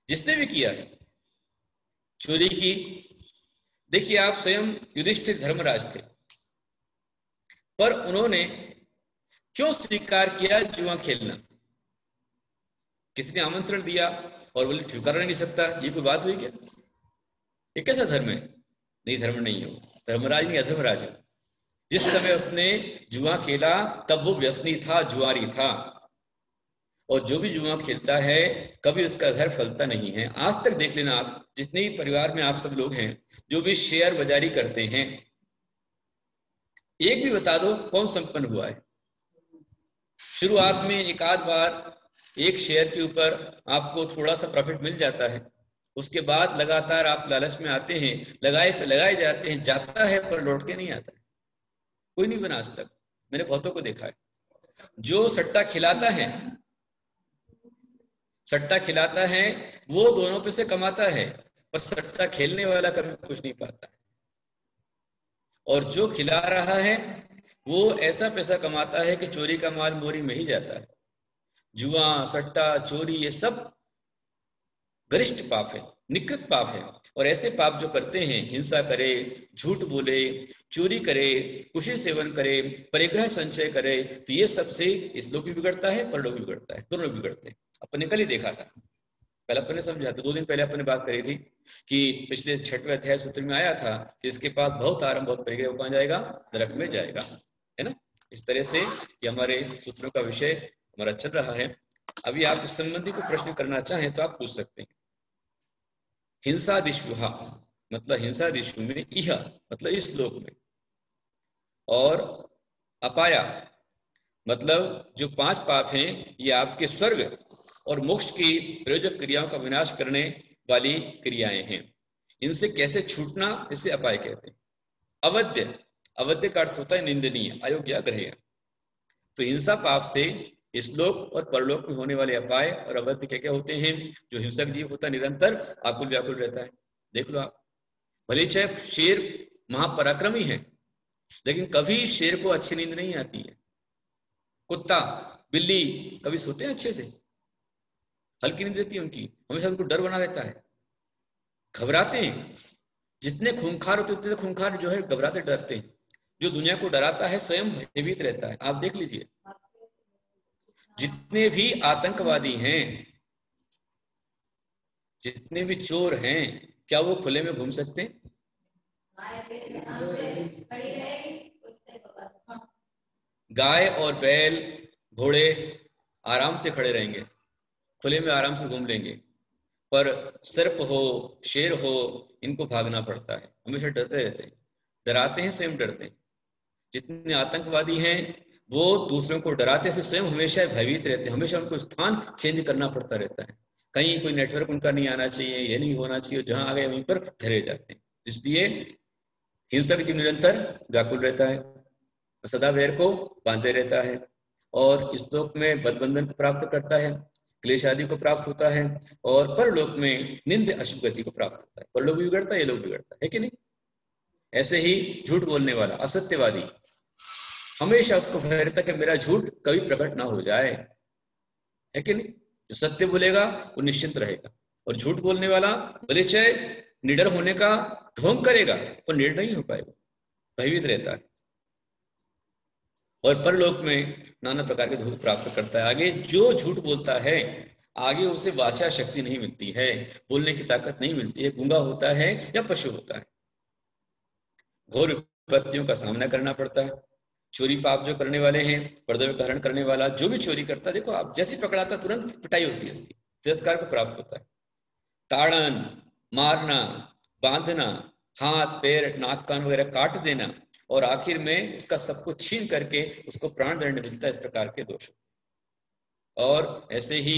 जिसने भी किया है चोरी की, देखिए आप स्वयं युधिष्ठिर धर्मराज थे, पर उन्होंने क्यों स्वीकार किया जुआ खेलना? किसी ने आमंत्रण दिया और बोले स्वीकार नहीं सकता, ये कोई बात हुई क्या? ये कैसा धर्म है? नहीं, धर्म नहीं है, धर्मराज नहीं, अधर्मराज है। जिस समय उसने जुआ खेला तब वो व्यसनी था, जुआरी था, और जो भी जुआ खेलता है कभी उसका घर फलता नहीं है। आज तक देख लेना आप, जितने भी परिवार में आप सब लोग हैं जो भी शेयर बाजारी करते हैं, एक भी बता दो कौन संपन्न हुआ है? शुरुआत में एक आध बार एक शेयर के ऊपर आपको थोड़ा सा प्रॉफिट मिल जाता है, उसके बाद लगातार आप लालच में आते हैं, लगाए जाते हैं, जाता है पर लौट के नहीं आता है। कोई नहीं बना आज तक, मैंने बहुतों को देखा है। जो सट्टा खिलाता है वो दोनों पे से कमाता है, पर सट्टा खेलने वाला कभी कुछ नहीं पाता है। और जो खिला रहा है वो ऐसा पैसा कमाता है कि चोरी का माल मोरी में ही जाता है। जुआ, सट्टा, चोरी, ये सब गरिष्ठ पाप है, निकृत पाप है। और ऐसे पाप जो करते हैं, हिंसा करे, झूठ बोले, चोरी करे, कुशी सेवन करे, परिग्रह संचय करे, तो ये सबसे इस लोक भी बिगड़ता है, परलोक भी बिगड़ता है, दोनों बिगड़ते हैं। अपने कल ही देखा था, कल अपने समझा था, 2 दिन पहले अपने बात करी थी कि पिछले 6वें अध्याय सूत्र में आया था कि इसके पास बहुत आरंभ, बहुत परिग्रह, कहां जाएगा? नरक में जाएगा, है ना। इस तरह से ये हमारे सूत्रों का विषय हमारा चल रहा है। अभी आप इस संबंधी को प्रश्न करना चाहें तो आप पूछ सकते हैं। हिंसा दिशुहा मतलब हिंसा दिशु में, इह मतलब इस लोक में, और अपाया मतलब जो 5 पाप हैं ये आपके स्वर्ग और मोक्ष की प्रयोजक क्रियाओं का विनाश करने वाली क्रियाएं हैं। इनसे कैसे छूटना, इसे अपाय कहते हैं। अवध्य का अर्थ होता है निंदनीय, अयोग्य, ग्रह्य। तो हिंसा पाप से इस लोक और परलोक में होने वाले अपाय और अवध्य क्या क्या होते हैं? जो हिंसक जीव होता है निरंतर आकुल व्याकुल रहता है। देख लो आप, भले चाहे शेर महापराक्रमी है, लेकिन कभी शेर को अच्छी नींद नहीं आती है। कुत्ता, बिल्ली कभी सोते हैं अच्छे से? हल्की नींद रहती है उनकी, हमेशा उनको डर बना रहता है, घबराते हैं। जितने खूंखार होते उतने खूंखार जो है घबराते डरते हैं। जो दुनिया को डराता है स्वयं भयभीत रहता है। आप देख लीजिए, जितने भी आतंकवादी हैं, जितने भी चोर हैं, क्या वो खुले में घूम सकते हैं? गाय और बैल, घोड़े आराम से खड़े रहेंगे, खुले में आराम से घूम लेंगे, पर सर्प हो, शेर हो, इनको भागना पड़ता है, हमेशा डरते रहते हैं, डराते हैं, स्वयं डरते हैं। जितने आतंकवादी हैं वो दूसरों को डराते से स्वयं हमेशा भयभीत रहते हैं, हमेशा उनको स्थान चेंज करना पड़ता रहता है। कहीं कोई नेटवर्क उनका नहीं आना चाहिए, ये नहीं होना चाहिए, जहां आ गए वहीं पर धरे जाते हैं। इसलिए हिंसक जीव निरंतर व्याकुल रहता है, सदा वैर को बांधे रहता है और इस लोक में बदबंधन को प्राप्त करता है, क्लेश आदि को प्राप्त होता है, और परलोक में निंद अशुभ गति को प्राप्त होता है। परलोक भी बिगड़ता है, ये लोग बिगड़ता है कि नहीं? ऐसे ही झूठ बोलने वाला, असत्यवादी, हमेशा उसको भय रहता है कि मेरा झूठ कभी प्रकट ना हो जाए, है कि नहीं? जो सत्य बोलेगा वो निश्चिंत रहेगा, और झूठ बोलने वाला भले चाहे निडर होने का ढोंग करेगा पर निडर नहीं हो पाएगा, भयभीत रहता है और परलोक में नाना प्रकार के दुख प्राप्त करता है। आगे जो झूठ बोलता है आगे उसे वाचा शक्ति नहीं मिलती है, बोलने की ताकत नहीं मिलती है, गूंगा होता है या पशु होता है, घोर विपत्तियों का सामना करना पड़ता है। चोरी पाप जो करने वाले हैं, पर्दे का हरण करने वाला जो भी चोरी करता है, देखो आप जैसे पकड़ाता तुरंत पिटाई होती है, इसकी तिरस्कार को प्राप्त होता है। ताड़न, मारना, बांधना, हाथ पैर नाक कान वगैरह काट देना और आखिर में उसका सब कुछ छीन करके उसको प्राण दंड मिलता है, इस प्रकार के दोष। और ऐसे ही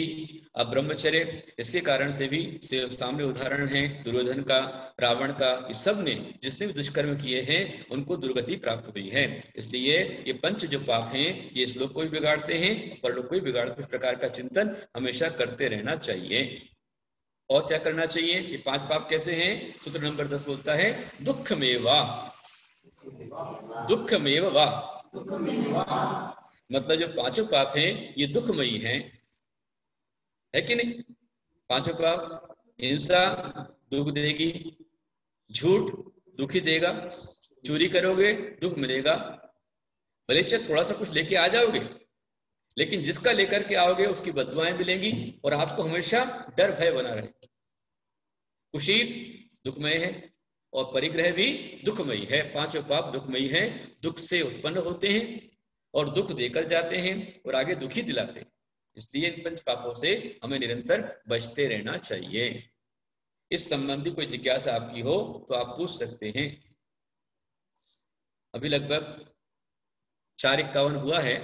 अब ब्रह्मचर्य, इसके कारण से भी सामने उदाहरण है दुर्योधन का, रावण का, इस सब ने जिसने भी दुष्कर्म किए हैं उनको दुर्गति प्राप्त हुई है। इसलिए ये पंच जो पाप हैं ये इस लोक को भी बिगाड़ते हैं, परलोक को भी बिगाड़ते। इस प्रकार का चिंतन हमेशा करते रहना चाहिए। और क्या करना चाहिए? ये 5 पाप कैसे हैं? सूत्र नंबर 10 बोलता है दुःखमेवा, दुःखमेवा, मतलब जो 5 पाप हैं ये दुखमयी हैं, है कि नहीं? 5 पाप, हिंसा दुख देगी, झूठ दुखी देगा, चोरी करोगे दुख मिलेगा, भले चाहे थोड़ा सा कुछ लेके आ जाओगे लेकिन जिसका लेकर के आओगे उसकी बददुआएं मिलेंगी और आपको हमेशा डर भय बना रहेगा। कुशील दुखमय है और परिग्रह भी दुखमयी है। 5 पाप दुखमयी है, दुख से उत्पन्न होते हैं और दुख देकर जाते हैं और आगे दुखी दिलाते हैं। इसलिए इन 5 पापों से हमें निरंतर बचते रहना चाहिए। इस संबंधी कोई जिज्ञासा आपकी हो तो आप पूछ सकते हैं। अभी लगभग 4:51 हुआ है,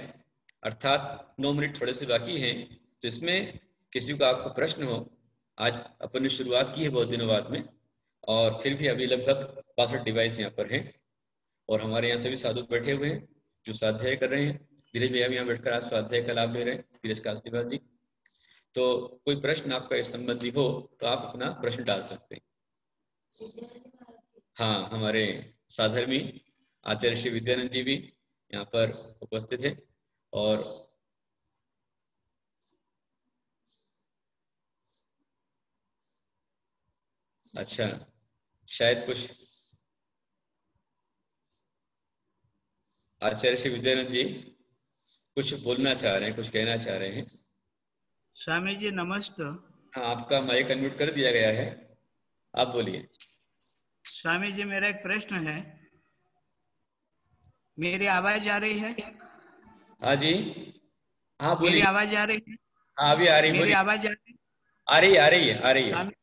अर्थात 9 मिनट थोड़े से बाकी हैं। तो इसमें किसी को आपको प्रश्न हो, आज अपन ने शुरुआत की है बहुत दिनों बाद में, और फिर भी अभी लगभग 62 डिवाइस यहाँ पर हैं और हमारे यहाँ सभी साधु बैठे हुए हैं जो स्वाध्याय कर रहे हैं। धीरज भैया भी यहाँ बैठकर आज स्वाध्याय का लाभ ले रहे हैं, धीरज कास्तीवाल जी। तो कोई प्रश्न आपका इस संबंधी हो तो आप अपना प्रश्न डाल सकते हैं। हाँ, हमारे साधर्मी आचार्य श्री विद्यानंद जी भी यहाँ पर उपस्थित है और अच्छा, शायद कुछ आचार्य श्री विद्यानंद जी कुछ बोलना चाह रहे हैं, कुछ कहना चाह रहे हैं। स्वामी जी नमस्ते। हाँ, आपका माइक अनम्यूट कर दिया गया है, आप बोलिए। स्वामी जी मेरा एक प्रश्न है, मेरी आवाज आ रही है? हाँ जी, हाँ बोलिए। मेरी आवाज आ रही है? हाँ भी आ रही, मेरी आवाज आ रही है? आ रही है, आ रही है, आ रही है। स्वामी,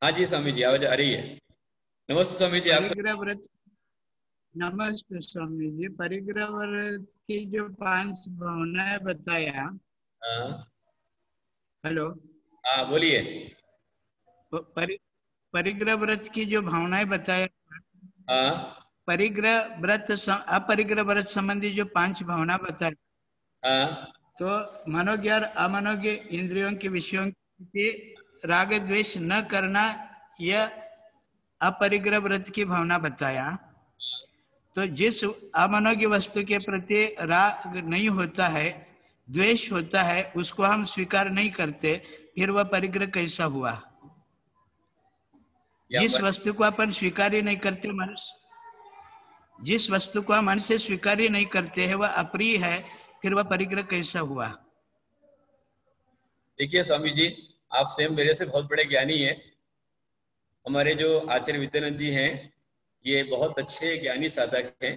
हाँ जी स्वामी जी, आवाज आ रही है। नमस्ते स्वामी जी। परिग्रह व्रत, नमस्ते स्वामी जी। परिग्रह व्रत की जो 5 भावनाएं बताया। हाँ हेलो, हाँ बोलिए। परिग्रह व्रत की जो भावनाएं बताया, हाँ परिग्रह व्रत अपरिग्रह व्रत संबंधी जो 5 भावना बताया, हाँ तो मनोज्ञ और अमनोज्ञ इंद्रियों के विषयों के राग द्वेष न करना, यह अपरिग्रह व्रत की भावना बताया। तो जिस अमनोज्ञ वस्तु के प्रति राग नहीं होता है, द्वेष होता है, उसको हम स्वीकार नहीं करते, फिर वह परिग्रह कैसा हुआ? जिस वस्तु को अपन स्वीकार ही नहीं करते, मनुष्य जिस वस्तु को हम मन से स्वीकार ही नहीं करते हैं वह अप्रिय है, फिर वह परिग्रह कैसा हुआ? देखिए स्वामी जी, आप स्वयं मेरे से बहुत बड़े ज्ञानी हैं। हमारे जो आचार्य विद्यानंद जी हैं ये बहुत अच्छे ज्ञानी साधक हैं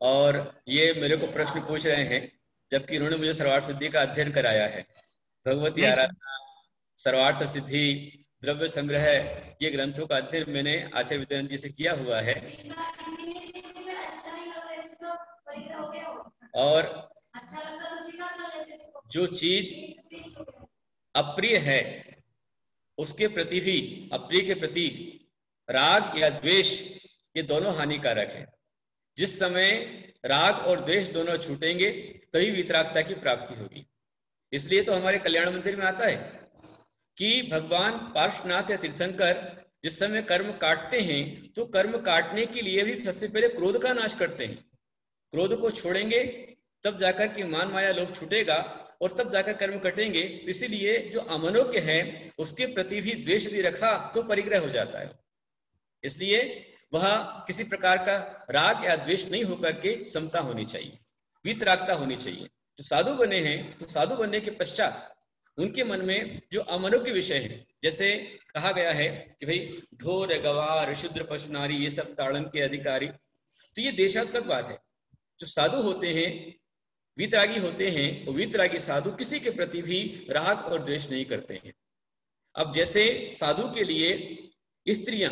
और ये मेरे को प्रश्न पूछ रहे हैं जबकि इन्होंने मुझे सर्वार्थ सिद्धि का अध्ययन कराया है। भगवती आराधना, सर्वार्थ सिद्धि, द्रव्य संग्रह, ये ग्रंथों का अध्ययन मैंने आचार्य विद्यानंद जी से किया हुआ है। और जो चीज अप्रिय है उसके प्रति भी, अप्रिय के प्रति राग या द्वेष, ये दोनों हानिकारक है। जिस समय राग और द्वेष दोनों छूटेंगे तभी वितरागता की प्राप्ति होगी। इसलिए तो हमारे कल्याण मंदिर में आता है कि भगवान पार्श्वनाथ या तीर्थंकर जिस समय कर्म काटते हैं तो कर्म काटने के लिए भी सबसे पहले क्रोध का नाश करते हैं। क्रोध को छोड़ेंगे तब जाकर के मान माया लोभ छूटेगा और तब जाकर कर्म कटेंगे। तो इसीलिए जो अमनोज्ञ है उसके प्रति भी द्वेष यदि रखा तो परिग्रह हो जाता है। इसलिए वह किसी प्रकार का राग या द्वेष नहीं होकर के समता होनी चाहिए, वीतरागता होनी चाहिए। जो साधु बने हैं तो साधु बनने के पश्चात उनके मन में जो अमनोज्ञ विषय है, जैसे कहा गया है कि भाई ढोर गवार शूद्र पशु नारी ये सब ताड़न के अधिकारी, तो ये देशात्मक बात है। जो साधु होते हैं, वीतरागी होते हैं, वो वीतरागी साधु किसी के प्रति भी राग और द्वेष नहीं करते हैं। अब जैसे साधु के लिए स्त्रियां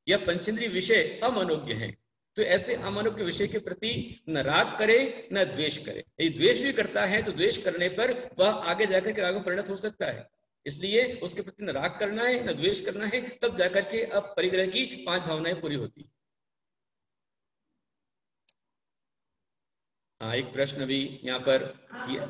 या पंचेंद्रिय विषय अमनोज्ञ हैं, तो ऐसे अमनोज्ञ विषय के प्रति न राग करे न द्वेष करे। यदि द्वेष भी करता है तो द्वेष करने पर वह आगे जाकर के राग में परिणत हो सकता है। इसलिए उसके प्रति न राग करना है न द्वेष करना है, तब जाकर के अब परिग्रह की 5 भावनाएं पूरी होती है। हाँ, एक प्रश्न भी यहाँ पर किया।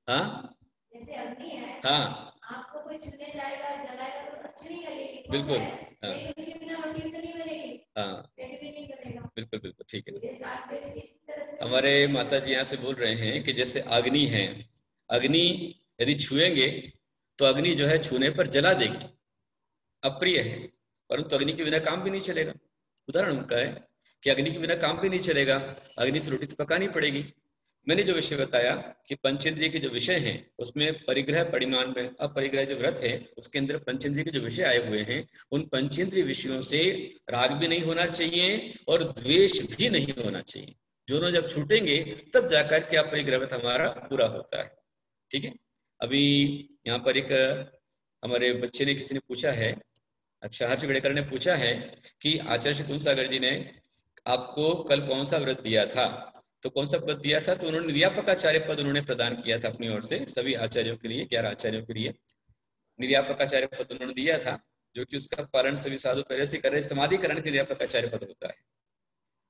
हाँ जैसे अग्नि है, हाँ आपको कोई छूने जाएगा जलाएगा तो अच्छी नहीं लगेगी, बिल्कुल। हाँ, उसके बिना रोटी भी तो नहीं बनेगी, हाँ पेट भी नहीं बनेगा। बिल्कुल बिल्कुल ठीक है। इस तरह से हमारे माता जी यहाँ से बोल रहे हैं कि जैसे अग्नि है, अग्नि यदि छुएंगे तो अग्नि जो है छूने पर जला देगी, अप्रिय है, परंतु अग्नि के बिना काम भी नहीं चलेगा। उदाहरण उनका है कि अग्नि के बिना काम भी नहीं चलेगा, अग्नि से रोटी तो पकानी पड़ेगी। मैंने जो विषय बताया कि पंचेंद्रिय के जो विषय हैं उसमें परिग्रह परिमाण में अपरिग्रह जो व्रत है उसके अंदर पंचेंद्रिय के जो विषय आए हुए हैं उन पंचेंद्रिय विषयों से राग भी नहीं होना चाहिए और द्वेष भी नहीं होना चाहिए। दोनों जब छूटेंगे तब जाकर के अपरिग्रह व्रत हमारा पूरा होता है। ठीक है। अभी यहाँ पर एक हमारे बच्चे ने किसी ने पूछा है, अच्छा हर्ष गड़ेकर ने पूछा है कि आचार्य श्री तुलसी सागर जी ने आपको कल कौन सा व्रत दिया था, तो कौन सा पद दिया था, तो उन्होंने निर्यापकाचार्य पद उन्होंने प्रदान किया था अपनी ओर से सभी आचार्यों के लिए, 11 आचार्यों के लिए निर्यापकाचार्य पद उन्होंने दिया था, जो कि उसका पालन सभी साधु पहले से कर रहे। समाधिकरण के निर्यापकाचार्य पद होता है।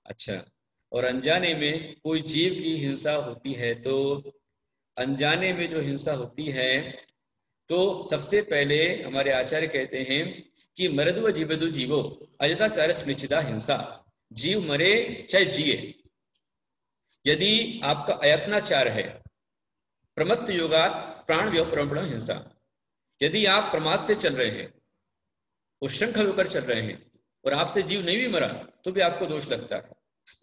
अच्छा, और अनजाने में कोई जीव की हिंसा होती है, तो अनजाने में जो हिंसा होती है तो सबसे पहले हमारे आचार्य कहते हैं कि मरदु जीवदु जीवो अजताचार्य सुनिश्चिता हिंसा, जीव मरे चाहे जिए, यदि आपका अयत्नाचार है, प्रमत्त योगात प्राण व्योपरम हिंसा, यदि आप प्रमाद से चल रहे हैं, उच्छृंखल होकर चल रहे हैं और आपसे जीव नहीं भी मरा तो भी आपको दोष लगता है,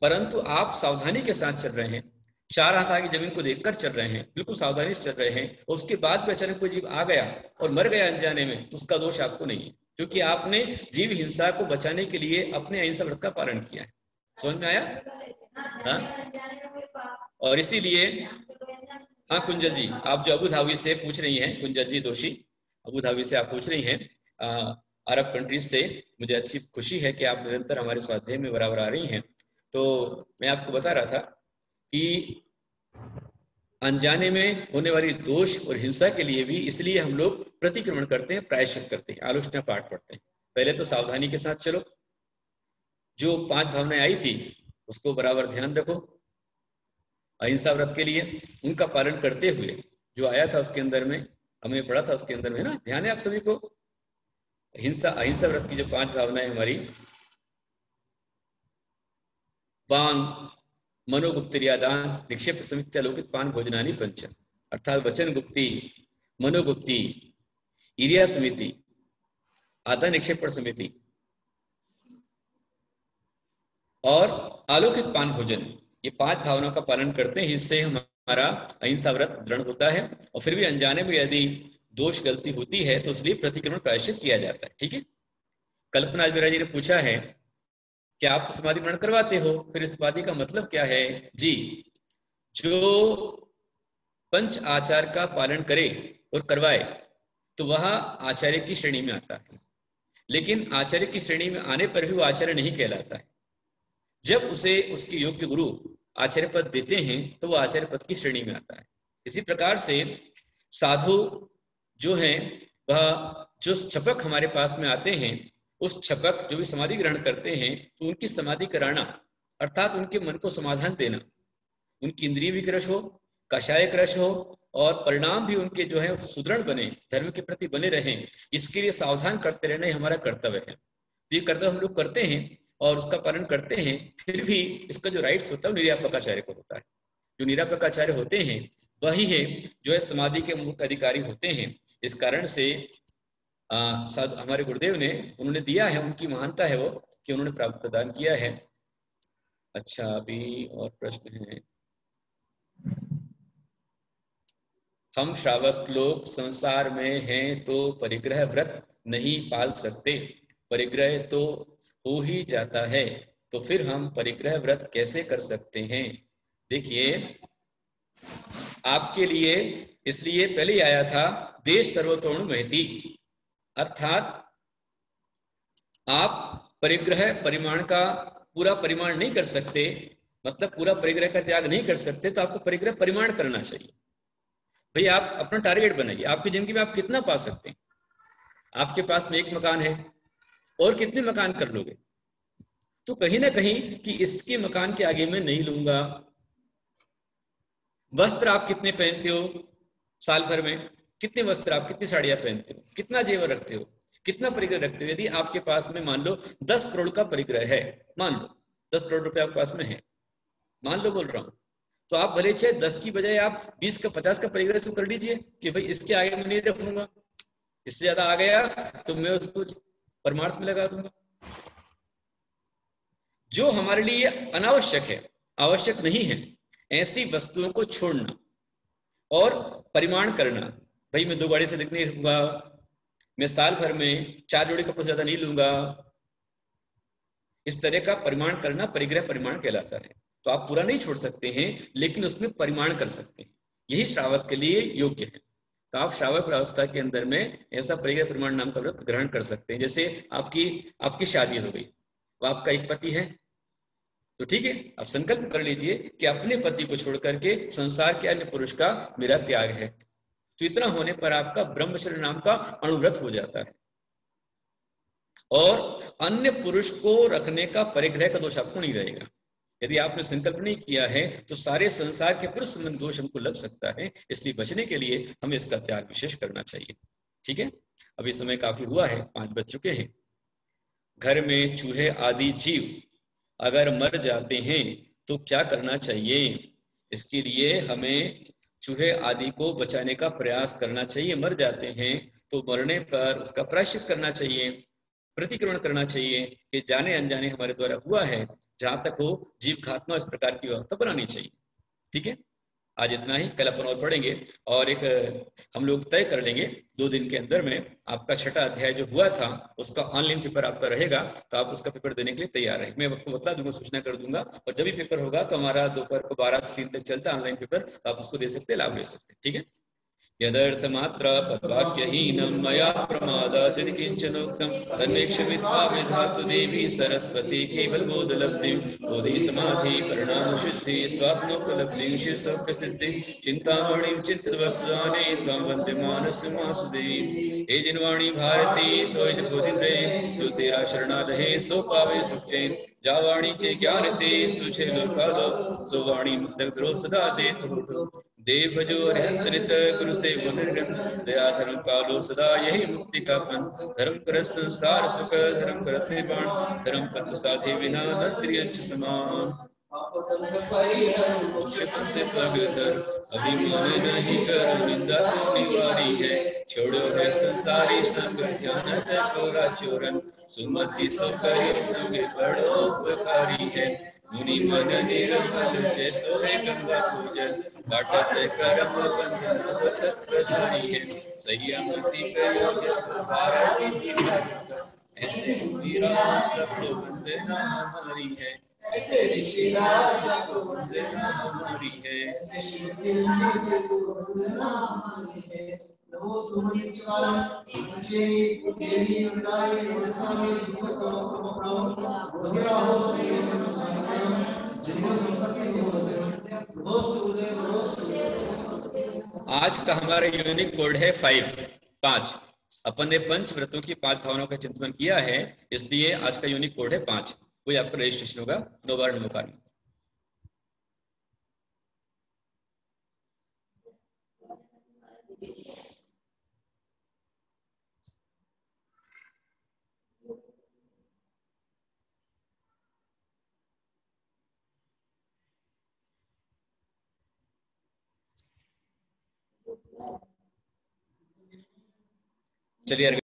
परंतु आप सावधानी के साथ चल रहे हैं, 4 हाथ आगे जमीन को देखकर चल रहे हैं, बिल्कुल सावधानी से चल रहे हैं, उसके बाद भी अचानक कोई जीव आ गया और मर गया अनजाने में, तो उसका दोष आपको नहीं है, क्योंकि आपने जीव हिंसा को बचाने के लिए अपने अहिंसा व्रत का पालन किया है। समझ में आया? हाँ, और इसीलिए हाँ कुंजल जी, आप जो अबू धाबी से पूछ रही हैं, कुंजल जी दोषी अबू धाबी से आप पूछ रही हैं अरब कंट्रीज से, मुझे अच्छी खुशी है कि आप निरंतर हमारे स्वाध्याय में बराबर आ रही हैं। तो मैं आपको बता रहा था कि अनजाने में होने वाली दोष और हिंसा के लिए भी इसलिए हम लोग प्रतिक्रमण करते हैं, प्रायश्चित करते हैं, आलोचना पाठ पढ़ते हैं। पहले तो सावधानी के साथ चलो, जो 5 भावनाएं आई थी उसको बराबर ध्यान रखो, अहिंसा व्रत के लिए उनका पालन करते हुए जो आया था उसके अंदर में हमने पढ़ा था, उसके अंदर में ना ध्यान है आप सभी को, अहिंसा व्रत की जो 5 भावनाएं हमारी, वांग मनोगुप्तिर्यादान निक्षेप समित्या लौकिक पान भोजनानि पंच, अर्थात वचन गुप्ति, मनोगुप्ति, ईर्या समिति, आदान निक्षेपण समिति और अलौकिक पान भोजन, ये 5 भावनाओं का पालन करते हैं, इससे हमारा अहिंसा व्रत दृढ़ होता है। और फिर भी अनजाने में यदि दोष गलती होती है तो इसलिए प्रतिक्रमण प्रायश्चित किया जाता है। ठीक है। कल्पना अजमेरा जी ने पूछा है कि आप तो समाधि ग्रहण करवाते हो, फिर इस समाधि का मतलब क्या है? जी, जो पंच आचार का पालन करे और करवाए तो वह आचार्य की श्रेणी में आता है, लेकिन आचार्य की श्रेणी में आने पर भी वो आचार्य नहीं कहलाता है। जब उसे उसके योग्य गुरु आचार्य पद देते हैं तो वो आचार्य पद की श्रेणी में आता है। इसी प्रकार से साधु जो हैं वह जो छपक हमारे पास में आते हैं, उस छपक जो भी समाधि ग्रहण करते हैं तो उनकी समाधि कराना अर्थात उनके मन को समाधान देना, उनकी इंद्रिय भी क्रश हो, कषाय क्रश हो और परिणाम भी उनके जो है सुदृढ़ बने, धर्म के प्रति बने रहें, इसके लिए सावधान करते रहना ही हमारा कर्तव्य है। ये कर्तव्य हम लोग करते हैं और उसका पालन करते हैं, फिर भी इसका जो राइट्स होता है वो निर्यापकाचार्य को होता है। जो निरापकाचार्य होते हैं वही है जो है समाधि के मुख्य अधिकारी होते हैं। इस कारण से हमारे गुरुदेव ने उन्होंने दिया है, उनकी महानता है वो कि उन्होंने प्राप्त प्रदान किया है। अच्छा, अभी और प्रश्न है। हम श्रावक लोग संसार में हैं तो परिग्रह व्रत नहीं पाल सकते, परिग्रह तो हो ही जाता है, तो फिर हम परिग्रह व्रत कैसे कर सकते हैं? देखिए, आपके लिए इसलिए पहले ही आया था देश सर्वतोण महती, अर्थात आप परिग्रह परिमाण का पूरा परिमाण नहीं कर सकते, मतलब पूरा परिग्रह का त्याग नहीं कर सकते, तो आपको परिग्रह परिमाण करना चाहिए। भाई आप अपना टारगेट बनाइए, आपकी जिंदगी में आप कितना पा सकते हैं। आपके पास में एक मकान है और कितने मकान कर लोगे? तो कहीं ना कहीं कि इसके मकान के आगे मैं नहीं लूंगा। वस्त्र आप कितने पहनते हो साल भर में? कितने वस्त्र आप, कितनी साड़ियां पहनते हो, कितना जेवर रखते हो, कितना परिग्रह रखते हो? यदि आपके पास में मान लो 10 करोड़ का परिग्रह है, मान लो 10 करोड़ रुपए आपके पास में है, मान लो बोल रहा हूं, तो आप भले चाहे 10 की बजाय आप 20 का 50 का परिग्रह तो कर लीजिए कि भाई इसके आगे मैं नहीं रखूंगा, इससे ज्यादा आ गया तो मैं उसको परमार्थ में लगा दूंगा। जो हमारे लिए अनावश्यक है, आवश्यक नहीं है, ऐसी वस्तुओं को छोड़ना और परिमाण करना। भाई मैं 2 गाड़ी से अधिक नहीं रखूंगा, मैं साल भर में 4 जोड़ी कपड़ों से ज्यादा नहीं लूंगा, इस तरह का परिमाण करना परिग्रह परिमाण कहलाता है। तो आप पूरा नहीं छोड़ सकते हैं, लेकिन उसमें परिमाण कर सकते हैं, यही श्रावक के लिए योग्य है। तो आप श्रावक अवस्था के अंदर में ऐसा परिग्रह परिमाण नाम का व्रत ग्रहण कर सकते हैं। जैसे आपकी आपकी शादी हो गई, वो आपका एक पति है, तो ठीक है, आप संकल्प कर लीजिए कि अपने पति को छोड़ करके संसार के अन्य पुरुष का मेरा त्याग है। तो इतना होने पर आपका ब्रह्मचर्य नाम का अणुव्रत हो जाता है, और अन्य पुरुष को रखने का परिग्रह का दोष आपको नहीं रहेगा। यदि आपने संकल्प नहीं किया है तो सारे संसार के पुरुष संबंध दोष हमको लग सकता है, इसलिए बचने के लिए हमें इसका त्याग विशेष करना चाहिए। ठीक है, अभी समय काफी हुआ है, 5 बज चुके हैं। घर में चूहे आदि जीव अगर मर जाते हैं तो क्या करना चाहिए? इसके लिए हमें चूहे आदि को बचाने का प्रयास करना चाहिए। मर जाते हैं तो मरने पर उसका प्रायश्चित करना चाहिए, प्रतिक्रमण करना चाहिए कि जाने अनजाने हमारे द्वारा हुआ है, जहां तक हो जीव खात्मा, इस प्रकार की व्यवस्था बनानी चाहिए। ठीक है, आज इतना ही, कल अपन और पढ़ेंगे और एक हम लोग तय कर लेंगे 2 दिन के अंदर में आपका 6ठा अध्याय जो हुआ था उसका ऑनलाइन पेपर आपका रहेगा, तो आप उसका पेपर देने के लिए तैयार है। मैं आपको बता दूंगा, सूचना कर दूंगा, और जब भी पेपर होगा तो हमारा दोपहर को 12 से 3 तक चलता है ऑनलाइन पेपर, तो आप उसको दे सकते हैं, लाभ ले सकते हैं। ठीक है, यदर्थमात्र पदवाक्यहीनं मया प्रमादात् किञ्चनोक्तं तन्मे क्षमित्वा विधातु देवी सरस्वती केवलबोधलब्धिं बोधिसमाधि परिणामशुद्धि स्वात्मोपलब्धिं शीर्षोक्तसिद्धिं चिन्तामणिं चित्तवस्त्राणे त्वं वन्दे मानसमासुदेव। हे जिनवाणी भारती तोय बोधिन्द्रे जो तेरा शरणाद है सो पावे सुखचैन, जा वाणी के ज्ञान ते सुझे लोकालो सो वाणी मस्तक द्रो सदा दे तो देव जो हरिहंसरित गुरु से निर्गम दया धर्म पालो सदा यही मुक्ति का पंथ। धर्म कर संसार सुख धर्म कर निर्वाण, धर्म पथ साधे बिना न त्रियंच समान। से पगतर अभिमान नहीं कर निंदा तो निवारी है, छोड़ो है संसारी संग ध्यान पूरा चोरन, सुमति सो करियो संग बड़ो उपकारी है। मुनि मन निर्मल जैसो है गंगा पूजन, काटत करम बंधन बसत प्रधारी है। संयमति कयो भारती ऐसे मीरा सबको वंदना हमारी है, ऐसे ऋषि राजा को वंदना हमारी है। आज का हमारा यूनिक कोड है 5। अपन ने पंच व्रतों की 5 भावनाओं का चिंतन किया है, इसलिए आज का यूनिक कोड है 5। कोई आपका रजिस्ट्रेशन होगा 9 बार नमोकार में। चलिए यार